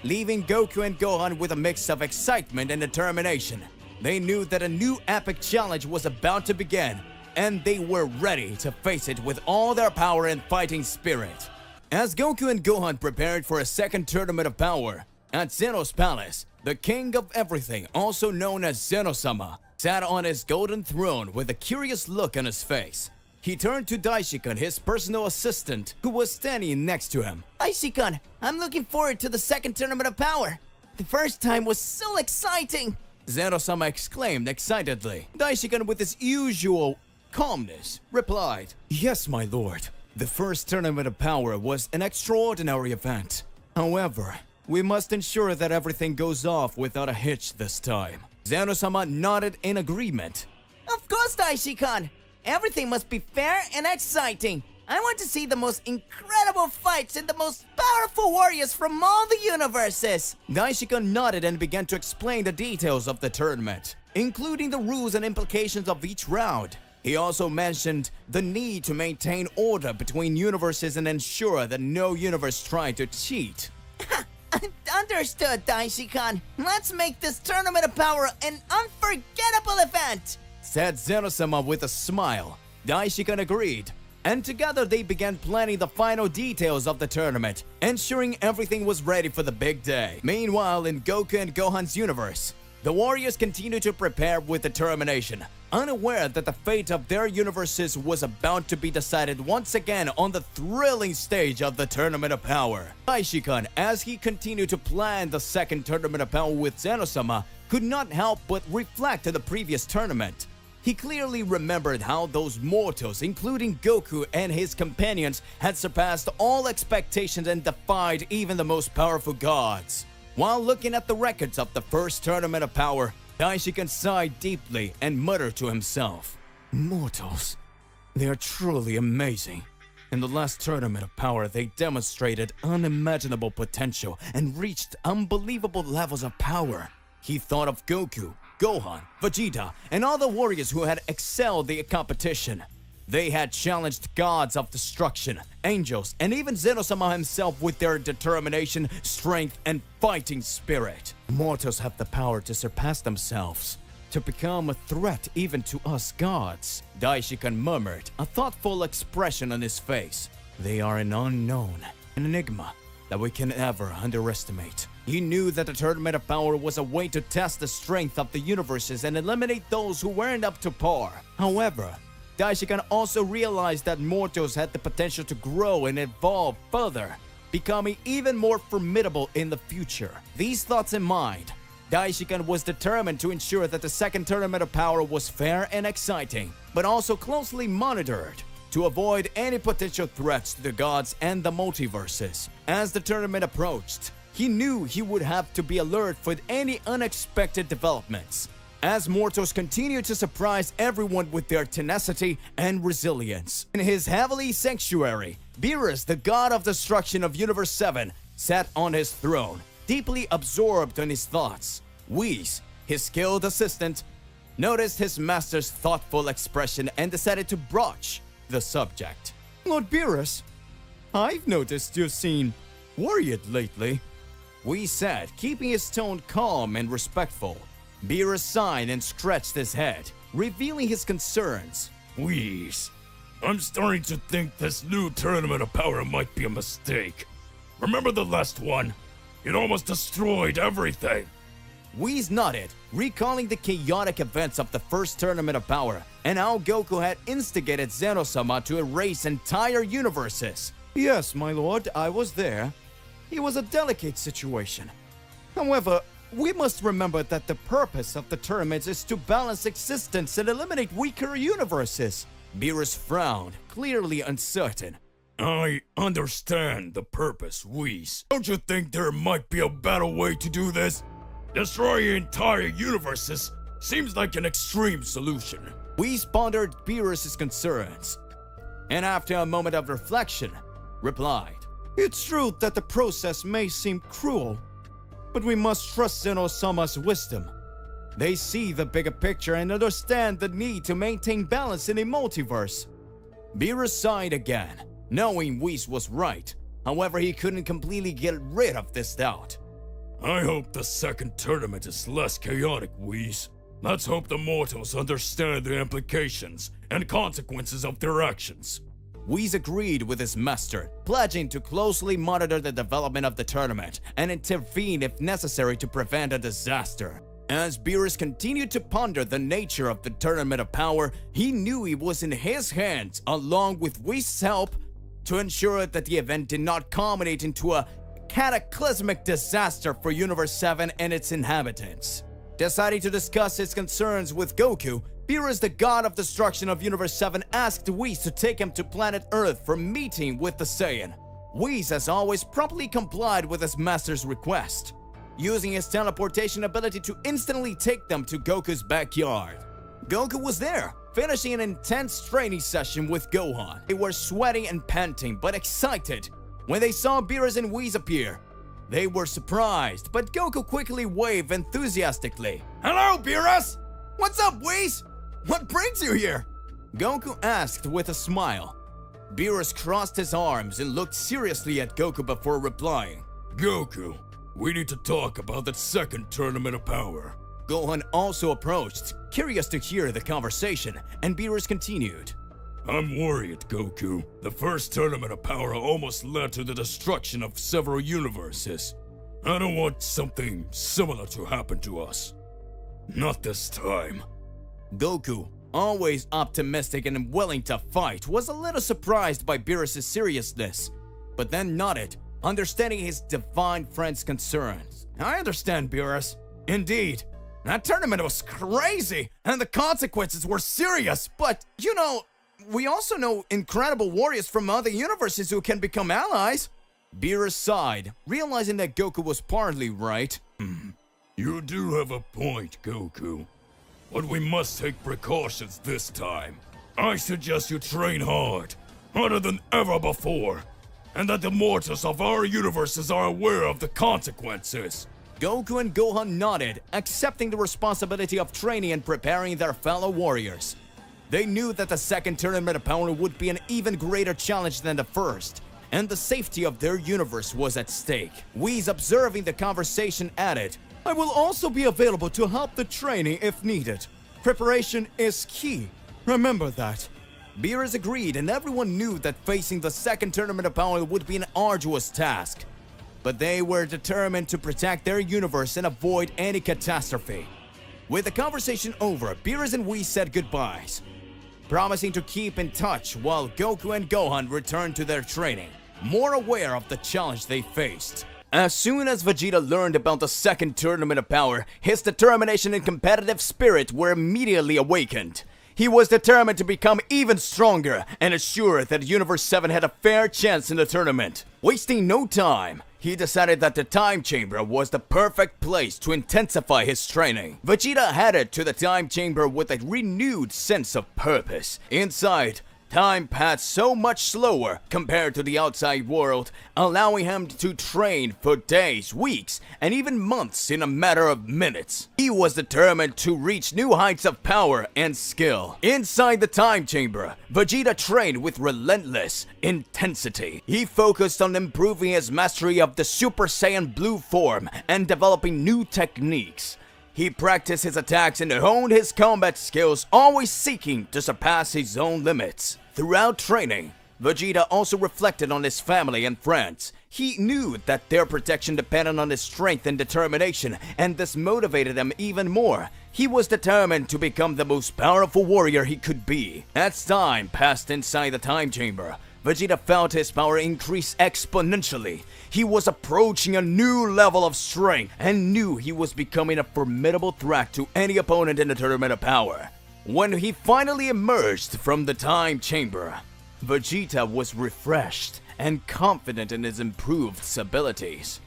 leaving Goku and Gohan with a mix of excitement and determination. They knew that a new epic challenge was about to begin, and they were ready to face it with all their power and fighting spirit. As Goku and Gohan prepared for a second tournament of power, at Zeno's palace, the king of everything, also known as Zeno-sama, sat on his golden throne with a curious look on his face. He turned to Daishikan, his personal assistant, who was standing next to him. Daishikan, I'm looking forward to the second tournament of power. The first time was so exciting. Zeno-sama exclaimed excitedly. Daishikan, with his usual calmness, replied, Yes, my lord. The first tournament of power was an extraordinary event. However, we must ensure that everything goes off without a hitch this time. Zeno-sama nodded in agreement. Of course, Daishikan. Everything must be fair and exciting. I want to see the most incredible fights and the most powerful warriors from all the universes. Daishikan nodded and began to explain the details of the tournament. including the rules and implications of each round. He also mentioned the need to maintain order between universes and ensure that no universe tried to cheat. Understood, Daishi-kan. Let's make this Tournament of Power an unforgettable event! Said Zeno-sama with a smile. Daishi-kan agreed, and together they began planning the final details of the tournament, ensuring everything was ready for the big day. Meanwhile, in Goku and Gohan's universe, the warriors continued to prepare with determination, unaware that the fate of their universes was about to be decided once again on the thrilling stage of the Tournament of Power. Daishi-kan, as he continued to plan the second Tournament of Power with Zeno-sama, could not help but reflect on the previous tournament. He clearly remembered how those mortals, including Goku and his companions, had surpassed all expectations and defied even the most powerful gods. While looking at the records of the first Tournament of Power, Daishi-kan sighed deeply and muttered to himself, "Mortals, they are truly amazing. In the last Tournament of Power, they demonstrated unimaginable potential and reached unbelievable levels of power." He thought of Goku, Gohan, Vegeta, and all the warriors who had excelled the competition. They had challenged gods of destruction, angels, and even Zeno-sama himself with their determination, strength, and fighting spirit. Mortals have the power to surpass themselves, to become a threat even to us gods. Daishi-kan murmured, a thoughtful expression on his face. They are an unknown, an enigma that we can never underestimate. He knew that the Tournament of Power was a way to test the strength of the universes and eliminate those who weren't up to par. However, Daishi-kan also realized that mortals had the potential to grow and evolve further, becoming even more formidable in the future. These thoughts in mind, Daishi-kan was determined to ensure that the second Tournament of Power was fair and exciting, but also closely monitored to avoid any potential threats to the gods and the multiverses. As the tournament approached, he knew he would have to be alert for any unexpected developments, as mortals continued to surprise everyone with their tenacity and resilience. In his heavenly sanctuary, Beerus, the god of destruction of Universe 7, sat on his throne, deeply absorbed in his thoughts. Whis, his skilled assistant, noticed his master's thoughtful expression and decided to broach the subject. "Lord Beerus, I've noticed you've seen worried lately," Whis said, keeping his tone calm and respectful. Beerus sighed and scratched his head, revealing his concerns. Whis, I'm starting to think this new Tournament of Power might be a mistake. Remember the last one? It almost destroyed everything. Whis nodded, recalling the chaotic events of the first Tournament of Power and how Goku had instigated Zeno-sama to erase entire universes. "Yes, my lord, I was there. It was a delicate situation. However, we must remember that the purpose of the tournaments is to balance existence and eliminate weaker universes." Beerus frowned, clearly uncertain. I understand the purpose, Whis. Don't you think there might be a better way to do this? Destroying entire universes seems like an extreme solution. Whis pondered Beerus' concerns, and after a moment of reflection, replied, "It's true that the process may seem cruel, but we must trust Zeno-sama's wisdom. They see the bigger picture and understand the need to maintain balance in a multiverse." Beerus sighed again, knowing Whis was right. However, he couldn't completely get rid of this doubt. I hope the second tournament is less chaotic, Whis. Let's hope the mortals understand the implications and consequences of their actions. Whis agreed with his master, pledging to closely monitor the development of the tournament and intervene if necessary to prevent a disaster. As Beerus continued to ponder the nature of the Tournament of Power, he knew it was in his hands, along with Whis' help, to ensure that the event did not culminate into a cataclysmic disaster for Universe 7 and its inhabitants. Deciding to discuss his concerns with Goku, Beerus, the god of destruction of Universe 7, asked Whis to take him to planet Earth for a meeting with the Saiyan. Whis, as always, promptly complied with his master's request, using his teleportation ability to instantly take them to Goku's backyard. Goku was there, finishing an intense training session with Gohan. They were sweating and panting, but excited. When they saw Beerus and Whis appear, they were surprised, but Goku quickly waved enthusiastically. Hello, Beerus! What's up, Whis? What brings you here? Goku asked with a smile. Beerus crossed his arms and looked seriously at Goku before replying. Goku, we need to talk about that second Tournament of Power. Gohan also approached, curious to hear the conversation, and Beerus continued. I'm worried, Goku. The first Tournament of Power almost led to the destruction of several universes. I don't want something similar to happen to us. Not this time. Goku, always optimistic and willing to fight, was a little surprised by Beerus' seriousness, but then nodded, understanding his divine friend's concerns. I understand, Beerus. Indeed, that tournament was crazy, and the consequences were serious, but, you know, we also know incredible warriors from other universes who can become allies. Beerus sighed, realizing that Goku was partly right. You do have a point, Goku. But we must take precautions this time. I suggest you train hard, harder than ever before, and that the mortals of our universes are aware of the consequences. Goku and Gohan nodded, accepting the responsibility of training and preparing their fellow warriors. They knew that the second Tournament of Power would be an even greater challenge than the first, and the safety of their universe was at stake. Whis, observing the conversation, added, I will also be available to help the training if needed. Preparation is key. Remember that. Beerus agreed, and everyone knew that facing the second Tournament of Power would be an arduous task. But they were determined to protect their universe and avoid any catastrophe. With the conversation over, Beerus and Whis said goodbyes, promising to keep in touch while Goku and Gohan returned to their training, more aware of the challenge they faced. As soon as Vegeta learned about the second Tournament of Power, his determination and competitive spirit were immediately awakened. He was determined to become even stronger and assure that Universe 7 had a fair chance in the tournament. Wasting no time, he decided that the Time Chamber was the perfect place to intensify his training. Vegeta headed to the Time Chamber with a renewed sense of purpose. Inside, time passed so much slower compared to the outside world, allowing him to train for days, weeks, and even months in a matter of minutes. He was determined to reach new heights of power and skill. Inside the Time Chamber, Vegeta trained with relentless intensity. He focused on improving his mastery of the Super Saiyan Blue form and developing new techniques. He practiced his attacks and honed his combat skills, always seeking to surpass his own limits. Throughout training, Vegeta also reflected on his family and friends. He knew that their protection depended on his strength and determination, and this motivated him even more. He was determined to become the most powerful warrior he could be. As time passed inside the Time Chamber, Vegeta felt his power increase exponentially. He was approaching a new level of strength and knew he was becoming a formidable threat to any opponent in the Tournament of Power. When he finally emerged from the Time Chamber, Vegeta was refreshed and confident in his improved abilities.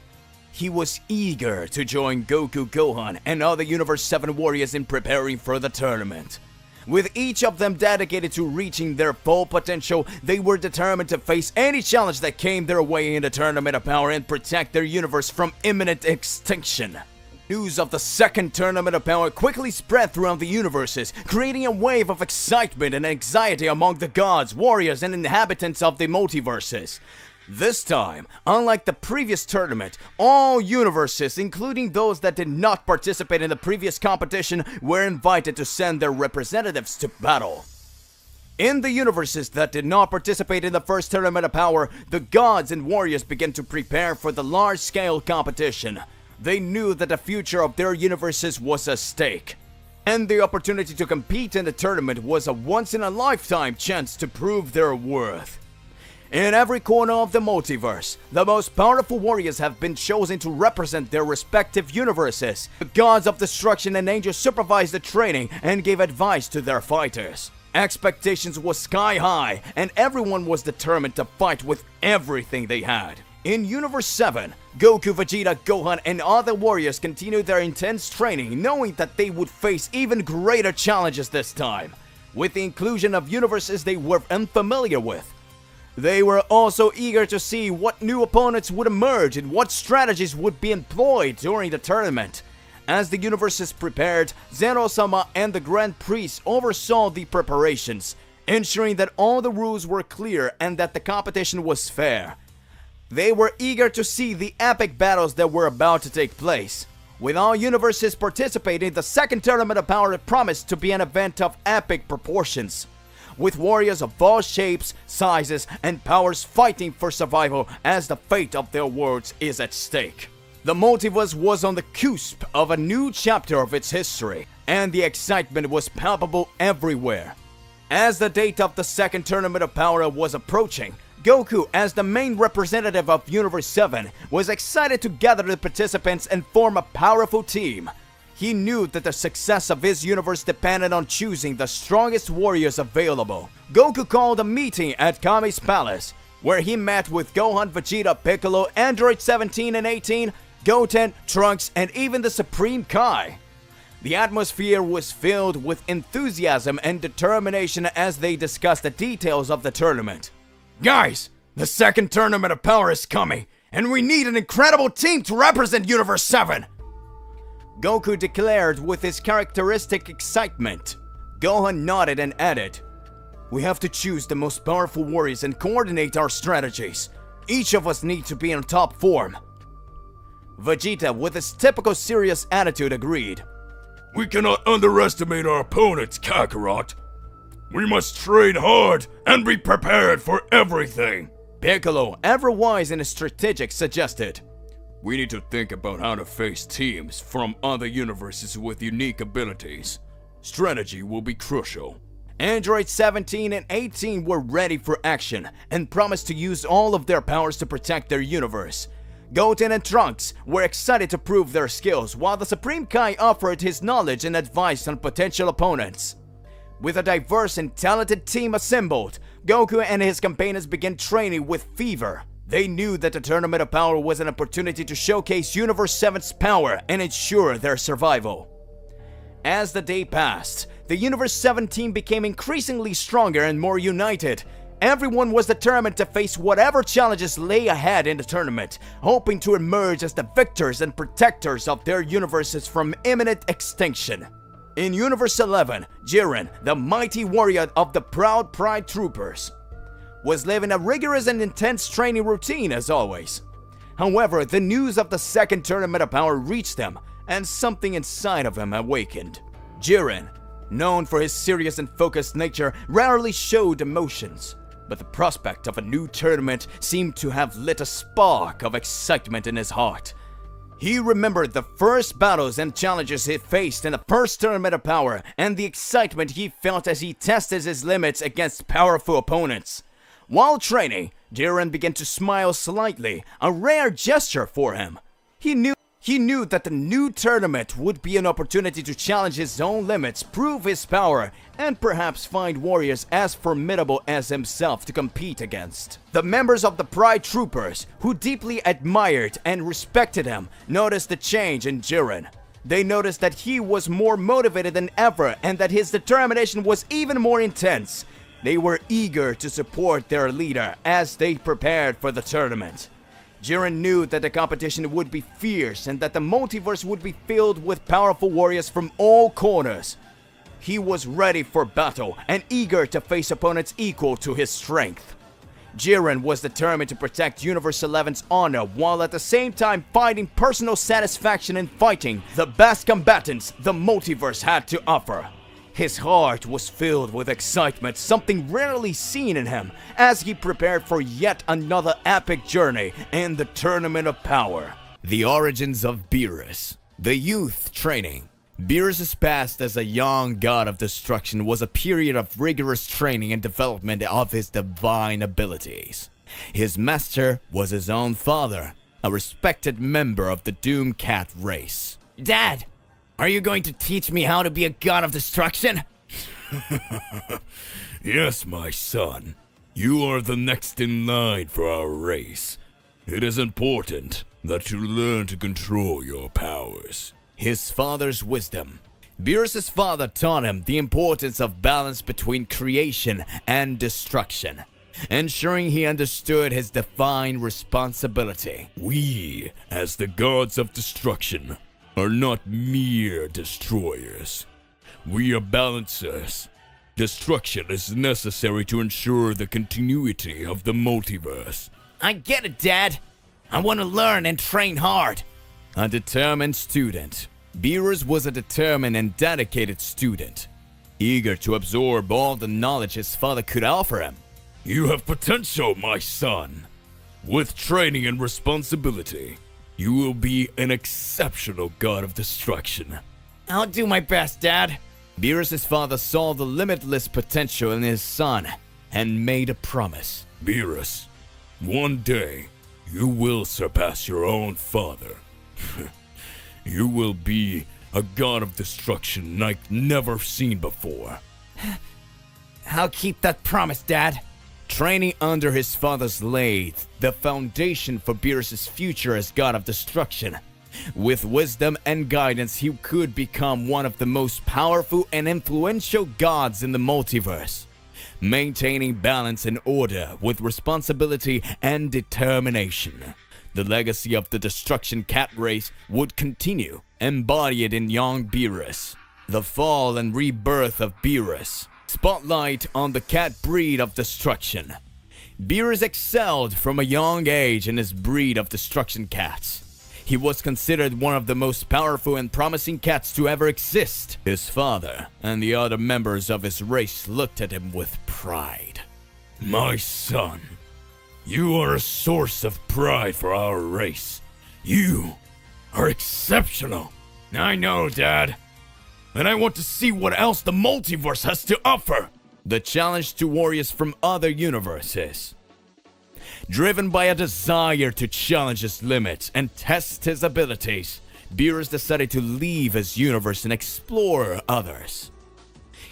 He was eager to join Goku, Gohan, and other Universe 7 warriors in preparing for the tournament. With each of them dedicated to reaching their full potential, they were determined to face any challenge that came their way in the Tournament of Power and protect their universe from imminent extinction. News of the second Tournament of Power quickly spread throughout the universes, creating a wave of excitement and anxiety among the gods, warriors, and inhabitants of the multiverses. This time, unlike the previous tournament, all universes, including those that did not participate in the previous competition, were invited to send their representatives to battle. In the universes that did not participate in the first Tournament of Power, the gods and warriors began to prepare for the large-scale competition. They knew that the future of their universes was at stake, and the opportunity to compete in the tournament was a once-in-a-lifetime chance to prove their worth. In every corner of the multiverse, the most powerful warriors have been chosen to represent their respective universes. The gods of destruction and angels supervised the training and gave advice to their fighters. Expectations were sky high, and everyone was determined to fight with everything they had. In Universe 7, Goku, Vegeta, Gohan, and other warriors continued their intense training, knowing that they would face even greater challenges this time, with the inclusion of universes they were unfamiliar with. They were also eager to see what new opponents would emerge and what strategies would be employed during the tournament. As the universes prepared, Zeno-sama and the Grand Priest oversaw the preparations, ensuring that all the rules were clear and that the competition was fair. They were eager to see the epic battles that were about to take place. With all universes participating, the second Tournament of Power promised to be an event of epic proportions, with warriors of all shapes, sizes, and powers fighting for survival as the fate of their worlds is at stake. The multiverse was on the cusp of a new chapter of its history, and the excitement was palpable everywhere. As the date of the second Tournament of Power was approaching, Goku, as the main representative of Universe 7, was excited to gather the participants and form a powerful team. He knew that the success of his universe depended on choosing the strongest warriors available. Goku called a meeting at Kami's palace, where he met with Gohan, Vegeta, Piccolo, Android 17 and 18, Goten, Trunks, and even the Supreme Kai. The atmosphere was filled with enthusiasm and determination as they discussed the details of the tournament. Guys, the second Tournament of Power is coming, and we need an incredible team to represent Universe 7! Goku declared with his characteristic excitement. Gohan nodded and added, "We have to choose the most powerful warriors and coordinate our strategies. Each of us needs to be in top form." Vegeta, with his typical serious attitude, agreed. We cannot underestimate our opponents, Kakarot. We must train hard and be prepared for everything. Piccolo, ever wise and strategic, suggested, We need to think about how to face teams from other universes with unique abilities. Strategy will be crucial. Android 17 and 18 were ready for action and promised to use all of their powers to protect their universe. Goten and Trunks were excited to prove their skills, while the Supreme Kai offered his knowledge and advice on potential opponents. With a diverse and talented team assembled, Goku and his companions began training with fever. They knew that the Tournament of Power was an opportunity to showcase Universe 7's power and ensure their survival. As the day passed, the Universe 7 team became increasingly stronger and more united. Everyone was determined to face whatever challenges lay ahead in the tournament, hoping to emerge as the victors and protectors of their universes from imminent extinction. In Universe 11, Jiren, the mighty warrior of the Proud Pride Troopers, was living a rigorous and intense training routine as always. However, the news of the second Tournament of Power reached him, and something inside of him awakened. Jiren, known for his serious and focused nature, rarely showed emotions, but the prospect of a new tournament seemed to have lit a spark of excitement in his heart. He remembered the first battles and challenges he faced in the first Tournament of Power, and the excitement he felt as he tested his limits against powerful opponents. While training, Jiren began to smile slightly, a rare gesture for him. He knew that the new tournament would be an opportunity to challenge his own limits, prove his power, and perhaps find warriors as formidable as himself to compete against. The members of the Pride Troopers, who deeply admired and respected him, noticed the change in Jiren. They noticed that he was more motivated than ever and that his determination was even more intense. They were eager to support their leader as they prepared for the tournament. Jiren knew that the competition would be fierce and that the multiverse would be filled with powerful warriors from all corners. He was ready for battle and eager to face opponents equal to his strength. Jiren was determined to protect Universe 11's honor while at the same time finding personal satisfaction in fighting the best combatants the multiverse had to offer. His heart was filled with excitement, something rarely seen in him, as he prepared for yet another epic journey in the Tournament of Power. The origins of Beerus. The youth training. Beerus' past as a young god of destruction was a period of rigorous training and development of his divine abilities. His master was his own father, a respected member of the Doom Cat race. Dad, are you going to teach me how to be a god of destruction? Yes, my son. You are the next in line for our race. It is important that you learn to control your powers. His father's wisdom. Beerus' father taught him the importance of balance between creation and destruction, ensuring he understood his divine responsibility. We, as the gods of destruction, are not mere destroyers. We are balancers. Destruction is necessary to ensure the continuity of the multiverse. I get it, Dad. I want to learn and train hard. A determined student. Beerus was a determined and dedicated student, eager to absorb all the knowledge his father could offer him. You have potential, my son. With training and responsibility, you will be an exceptional god of destruction. I'll do my best, Dad. Beerus' father saw the limitless potential in his son and made a promise. Beerus, one day you will surpass your own father. You will be a god of destruction like never seen before. I'll keep that promise, Dad. Training under his father's laid the foundation for Beerus' future as god of destruction. With wisdom and guidance, he could become one of the most powerful and influential gods in the multiverse, maintaining balance and order with responsibility and determination. The legacy of the Destruction Cat race would continue, embodied in young Beerus. The fall and rebirth of Beerus. Spotlight on the cat breed of destruction. Beerus excelled from a young age in his breed of destruction cats. He was considered one of the most powerful and promising cats to ever exist. His father and the other members of his race looked at him with pride. My son, you are a source of pride for our race. You are exceptional. I know, Dad. And I want to see what else the multiverse has to offer. The challenge to warriors from other universes. Driven by a desire to challenge his limits and test his abilities, Beerus decided to leave his universe and explore others.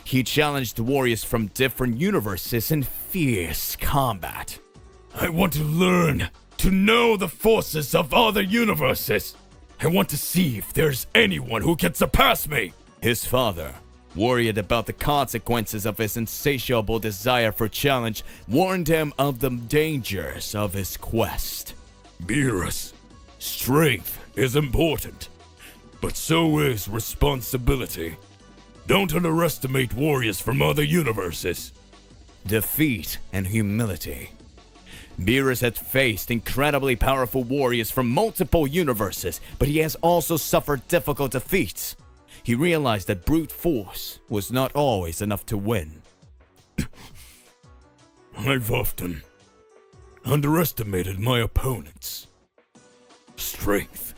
He challenged warriors from different universes in fierce combat. I want to learn to know the forces of other universes. I want to see if there's anyone who can surpass me. His father, worried about the consequences of his insatiable desire for challenge, warned him of the dangers of his quest. Beerus, strength is important, but so is responsibility. Don't underestimate warriors from other universes. Defeat and humility. Beerus had faced incredibly powerful warriors from multiple universes, but he has also suffered difficult defeats. He realized that brute force was not always enough to win. I've often underestimated my opponents. Strength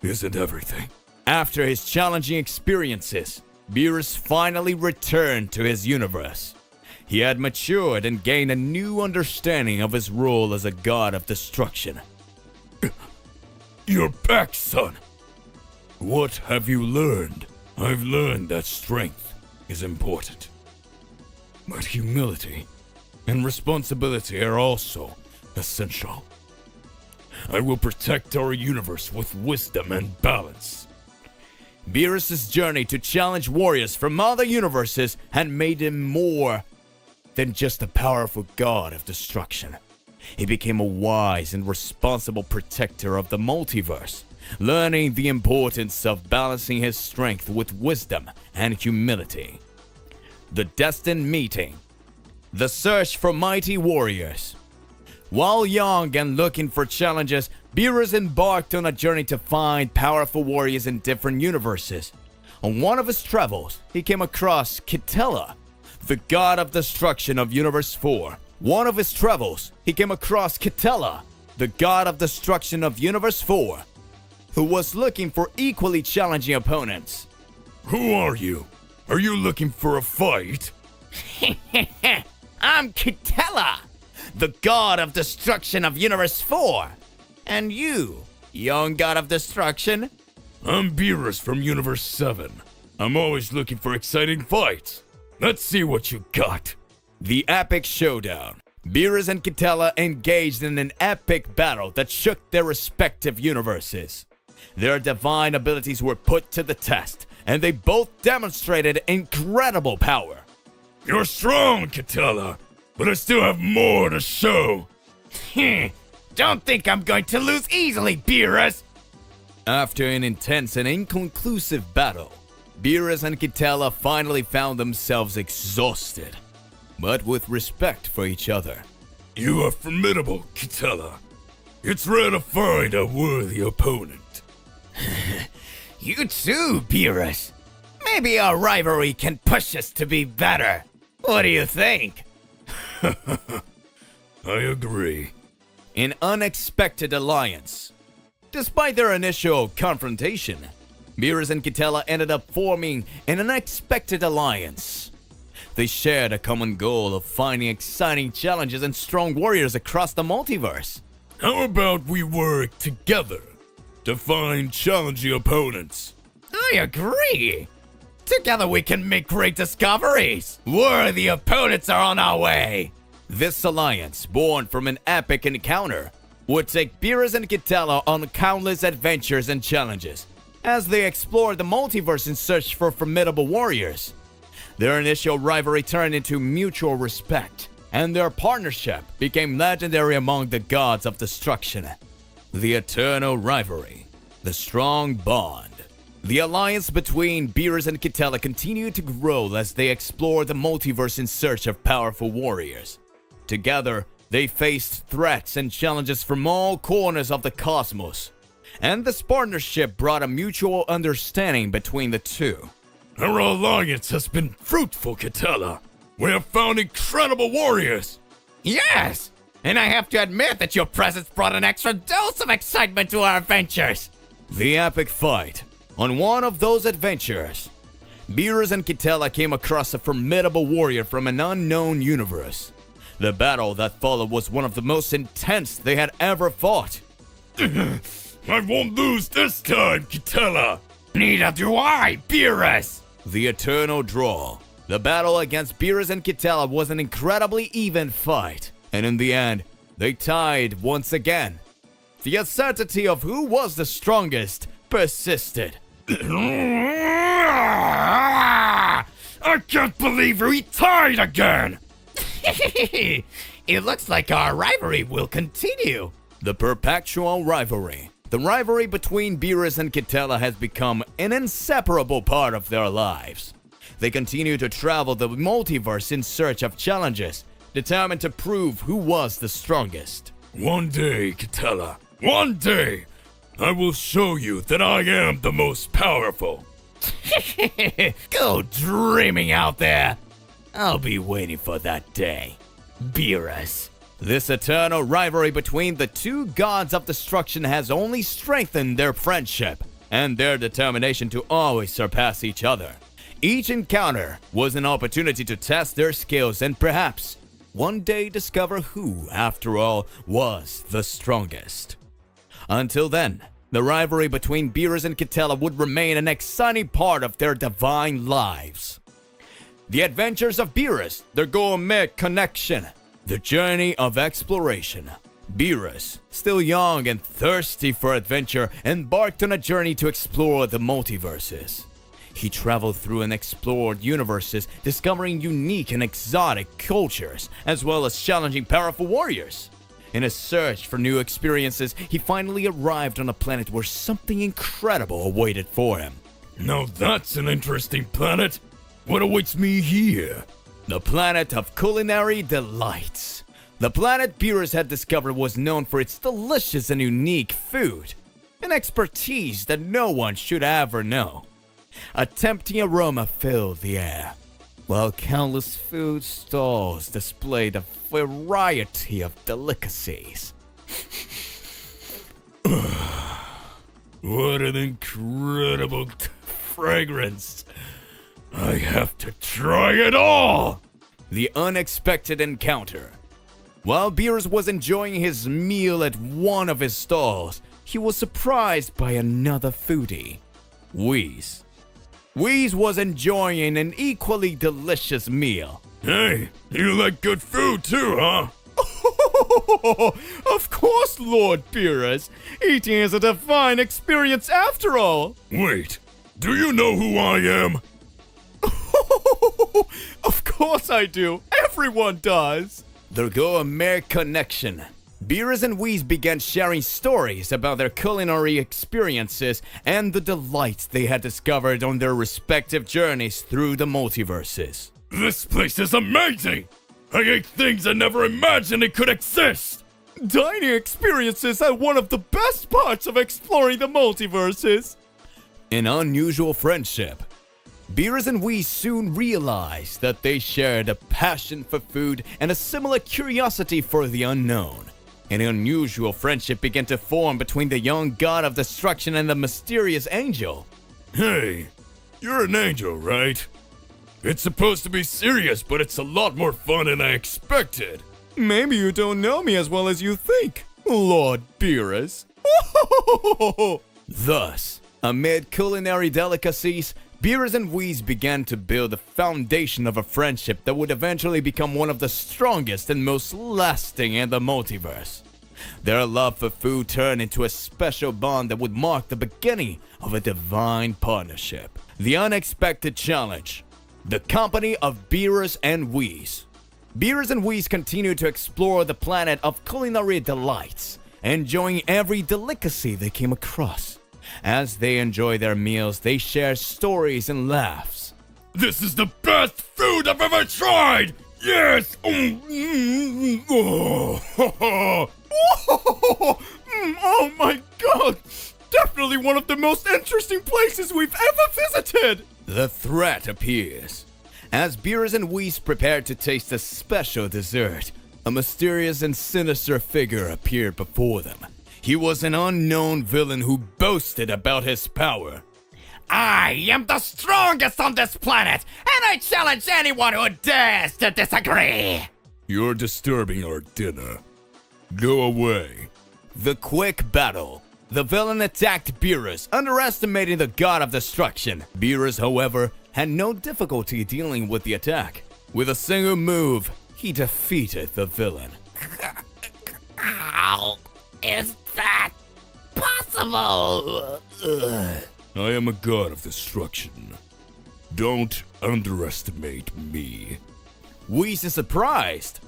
isn't everything. After his challenging experiences, Beerus finally returned to his universe. He had matured and gained a new understanding of his role as a god of destruction. You're back, son. What have you learned? I've learned that strength is important. But humility and responsibility are also essential. I will protect our universe with wisdom and balance. Beerus' journey to challenge warriors from other universes had made him more than just a powerful god of destruction. He became a wise and responsible protector of the multiverse, learning the importance of balancing his strength with wisdom and humility. The destined meeting. The search for mighty warriors. While young and looking for challenges, Beerus embarked on a journey to find powerful warriors in different universes. On one of his travels, he came across Kitela, the god of destruction of Universe 4. One of his travels, he came across Kitela, the god of destruction of Universe 4, who was looking for equally challenging opponents. Who are you? Are you looking for a fight? I'm Kitela, the god of destruction of Universe 4. And you, young god of destruction? I'm Beerus from Universe 7. I'm always looking for exciting fights. Let's see what you got. The epic showdown. Beerus and Kitela engaged in an epic battle that shook their respective universes. Their divine abilities were put to the test, and they both demonstrated incredible power. You're strong, Kitela, but I still have more to show. Don't think I'm going to lose easily, Beerus. After an intense and inconclusive battle, Beerus and Kitela finally found themselves exhausted, but with respect for each other. You are formidable, Kitela. It's rare to find a worthy opponent. You too, Beerus. Maybe our rivalry can push us to be better. What do you think? I agree. An unexpected alliance. Despite their initial confrontation, Beerus and Kitela ended up forming an unexpected alliance. They shared a common goal of finding exciting challenges and strong warriors across the multiverse. How about we work together to find challenging opponents? I agree. Together we can make great discoveries. Worthy opponents are on our way. This alliance, born from an epic encounter, would take Beerus and Kitela on countless adventures and challenges as they explored the multiverse in search for formidable warriors. Their initial rivalry turned into mutual respect, and their partnership became legendary among the gods of destruction. The eternal rivalry, the strong bond. The alliance between Beerus and Kitela continued to grow as they explored the multiverse in search of powerful warriors. Together, they faced threats and challenges from all corners of the cosmos, and this partnership brought a mutual understanding between the two. Our alliance has been fruitful, Kitela. We have found incredible warriors. Yes, and I have to admit that your presence brought an extra dose of excitement to our adventures. The epic fight. On one of those adventures, Beerus and Kitela came across a formidable warrior from an unknown universe. The battle that followed was one of the most intense they had ever fought. I won't lose this time, Kitela. Neither do I, Beerus. The eternal draw. The battle against Beerus and Kitela was an incredibly even fight, and in the end, they tied once again. The uncertainty of who was the strongest persisted. I can't believe we tied again. It looks like our rivalry will continue. The perpetual rivalry. The rivalry between Beerus and Kitela has become an inseparable part of their lives. They continue to travel the multiverse in search of challenges, determined to prove who was the strongest. One day, Kitela, one day, I will show you that I am the most powerful. Go dreaming out there. I'll be waiting for that day, Beerus. This eternal rivalry between the two gods of destruction has only strengthened their friendship and their determination to always surpass each other. Each encounter was an opportunity to test their skills and perhaps one day discover who, after all, was the strongest. Until then, the rivalry between Beerus and Kitela would remain an exciting part of their divine lives. The adventures of Beerus, the gourmet connection, the journey of exploration. Beerus, still young and thirsty for adventure, embarked on a journey to explore the multiverses. He traveled through and explored universes, discovering unique and exotic cultures, as well as challenging powerful warriors. In his search for new experiences, he finally arrived on a planet where something incredible awaited for him. Now that's an interesting planet. What awaits me here? The planet of culinary delights. The planet Beerus had discovered was known for its delicious and unique food, an expertise that no one should ever know. A tempting aroma filled the air, while countless food stalls displayed a variety of delicacies. What an incredible fragrance. I have to try it all! The unexpected encounter. While Beerus was enjoying his meal at one of his stalls, he was surprised by another foodie, Whis. Whis was enjoying an equally delicious meal. Hey, you like good food too, huh? Of course, Lord Beerus. Eating is a divine experience after all. Wait, do you know who I am? Of course I do. Everyone does. The gourmet connection. Beerus and Whis began sharing stories about their culinary experiences and the delights they had discovered on their respective journeys through the multiverses. This place is amazing! I ate things I never imagined it could exist! Dining experiences are one of the best parts of exploring the multiverses. An unusual friendship. Beerus and Whis soon realized that they shared a passion for food and a similar curiosity for the unknown. An unusual friendship began to form between the young god of destruction and the mysterious angel. Hey, you're an angel, right? It's supposed to be serious, but it's a lot more fun than I expected. Maybe you don't know me as well as you think, Lord Beerus. Thus, amid culinary delicacies, Beerus and Whis began to build the foundation of a friendship that would eventually become one of the strongest and most lasting in the multiverse. Their love for food turned into a special bond that would mark the beginning of a divine partnership. The unexpected challenge. The company of Beerus and Whis. Beerus and Whis continued to explore the planet of culinary delights, enjoying every delicacy they came across. As they enjoy their meals, they share stories and laughs. This is the best food I've ever tried! Yes! Oh my god! Definitely one of the most interesting places we've ever visited! The threat appears. As Beerus and Whis prepared to taste a special dessert, a mysterious and sinister figure appeared before them. He was an unknown villain who boasted about his power. I am the strongest on this planet, and I challenge anyone who dares to disagree! You're disturbing our dinner. Go away. The quick battle. The villain attacked Beerus, underestimating the god of destruction. Beerus, however, had no difficulty dealing with the attack. With a single move, he defeated the villain. How is that possible? I am a god of destruction. Don't underestimate me. Whis is surprised.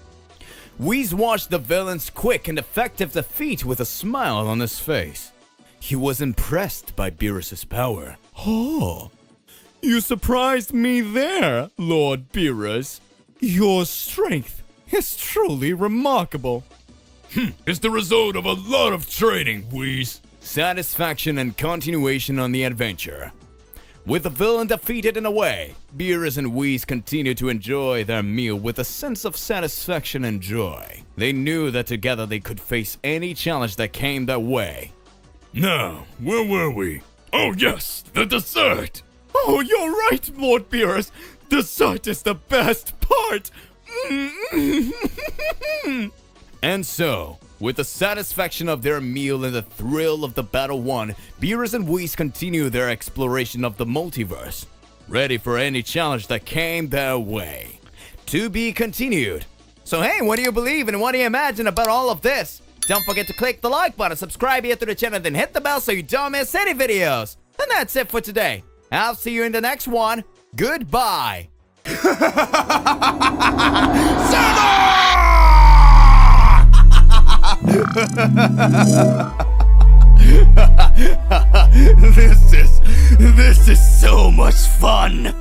Whis watched the villain's quick and effective defeat with a smile on his face. He was impressed by Beerus' power. Oh, you surprised me there, Lord Beerus. Your strength is truly remarkable. It's the result of a lot of training, Whis. Satisfaction and continuation on the adventure. With the villain defeated in a way, Beerus and Whis continued to enjoy their meal with a sense of satisfaction and joy. They knew that together they could face any challenge that came their way. Now, where were we? Oh yes, the dessert! Oh, you're right, Lord Beerus. Dessert is the best part. And so, with the satisfaction of their meal and the thrill of the battle won, Beerus and Whis continue their exploration of the multiverse, ready for any challenge that came their way. To be continued. So hey, what do you believe and what do you imagine about all of this? Don't forget to click the like button, subscribe here to the channel, then hit the bell so you don't miss any videos. And that's it for today. I'll see you in the next one. Goodbye. This is so much fun!